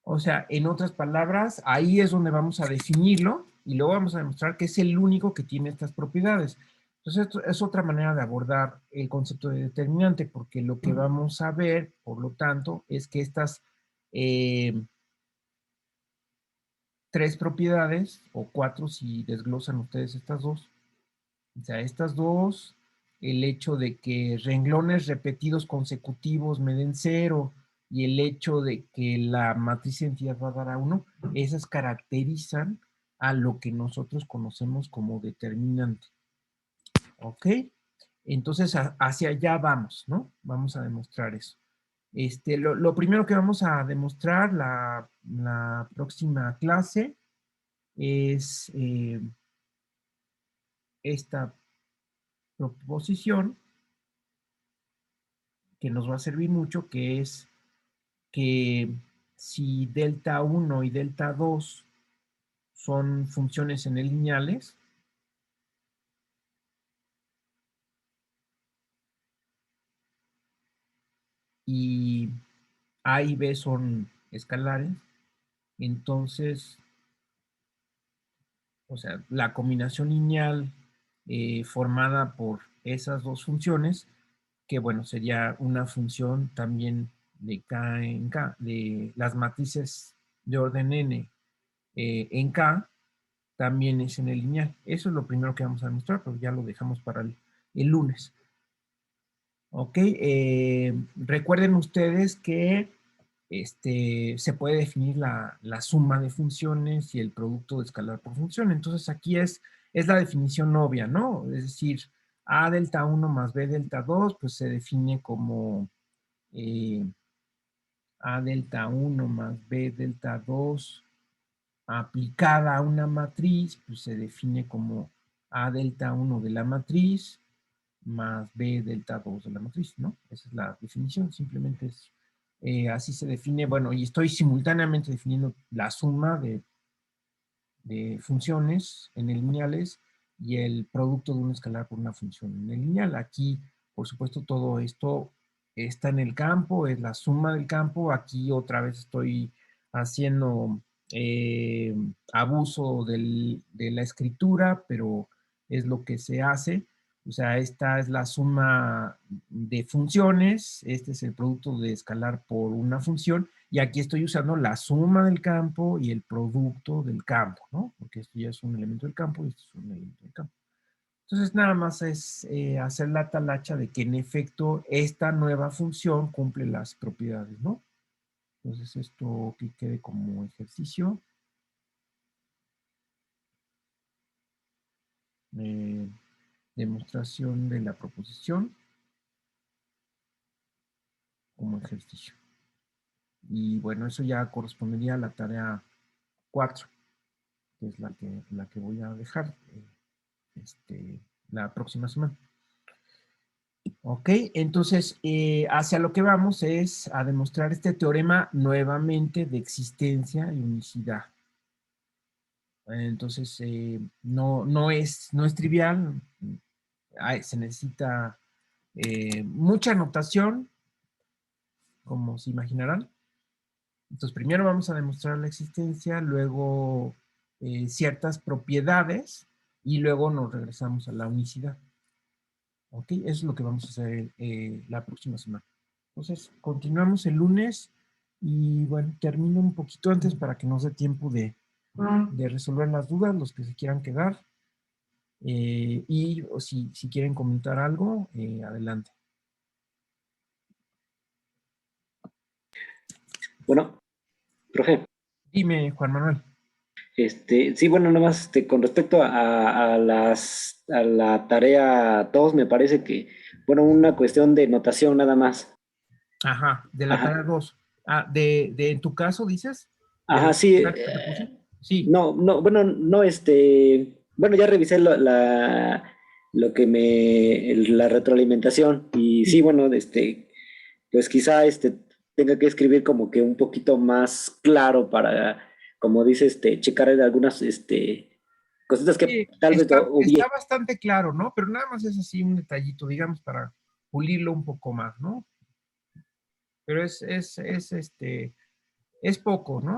O sea, en otras palabras, ahí es donde vamos a definirlo y luego vamos a demostrar que es el único que tiene estas propiedades. Entonces, esto es otra manera de abordar el concepto de determinante, porque lo que vamos a ver, por lo tanto, es que estas tres propiedades, o cuatro si desglosan ustedes estas dos, o sea, estas dos, el hecho de que renglones repetidos consecutivos me den 0 y el hecho de que la matriz de identidad va a dar a 1, esas caracterizan a lo que nosotros conocemos como determinante. ¿Ok? Entonces, hacia allá vamos, ¿no? Vamos a demostrar eso. Lo primero que vamos a demostrar la próxima clase es esta proposición que nos va a servir mucho, que es que si delta 1 y delta 2 son funciones n lineales, y a y b son escalares, entonces, o sea, la combinación lineal formada por esas dos funciones, que bueno, sería una función también de K en K, de las matrices de orden n en K, también es en el lineal. Eso es lo primero que vamos a demostrar, pero ya lo dejamos para el lunes. Ok, recuerden ustedes que se puede definir la suma de funciones y el producto de escalar por función. Entonces aquí es la definición obvia, ¿no? Es decir, A delta 1 más B delta 2, pues se define como A delta 1 más B delta 2 aplicada a una matriz, pues se define como A delta 1 de la matriz más B delta 2 de la matriz, ¿no? Esa es la definición, simplemente es así se define, bueno, y estoy simultáneamente definiendo la suma de funciones n lineales y el producto de un escalar por una función n lineal. Aquí, por supuesto, todo esto está en el campo, es la suma del campo. Aquí otra vez estoy haciendo abuso de la escritura, pero es lo que se hace. O sea, esta es la suma de funciones, este es el producto de escalar por una función, y aquí estoy usando la suma del campo y el producto del campo, ¿no? Porque esto ya es un elemento del campo y esto es un elemento del campo. Entonces, nada más es hacer la talacha de que en efecto esta nueva función cumple las propiedades, ¿no? Entonces, esto que quede como ejercicio. Demostración de la proposición como ejercicio. Y bueno, eso ya correspondería a la tarea 4, que es la que voy a dejar la próxima semana. Ok, entonces hacia lo que vamos es a demostrar este teorema nuevamente de existencia y unicidad. Entonces no es trivial, se necesita mucha notación, como se imaginarán. Entonces primero vamos a demostrar la existencia, luego ciertas propiedades y luego nos regresamos a la unicidad. Ok, eso es lo que vamos a hacer la próxima semana. Entonces, continuamos el lunes y bueno, termino un poquito antes para que nos dé tiempo de resolver las dudas, los que se quieran quedar. Y si quieren comentar algo, adelante. Bueno, profe. Dime, Juan Manuel. Sí, bueno, nomás con respecto a la tarea 2, me parece que, bueno, una cuestión de notación nada más. Ajá, de la Ajá. tarea 2. Ah, en tu caso, dices. ¿De Ajá, la sí. tarea que te puse? Sí. No, bueno, no, bueno, ya revisé lo que la retroalimentación y sí, Sí. bueno, pues quizá tenga que escribir como que un poquito más claro para, como dice, checar algunas, cositas que Sí, tal vez está hubiera. bastante claro, ¿no? Pero nada más es así un detallito, digamos, para pulirlo un poco más, ¿no? Pero es poco, ¿no?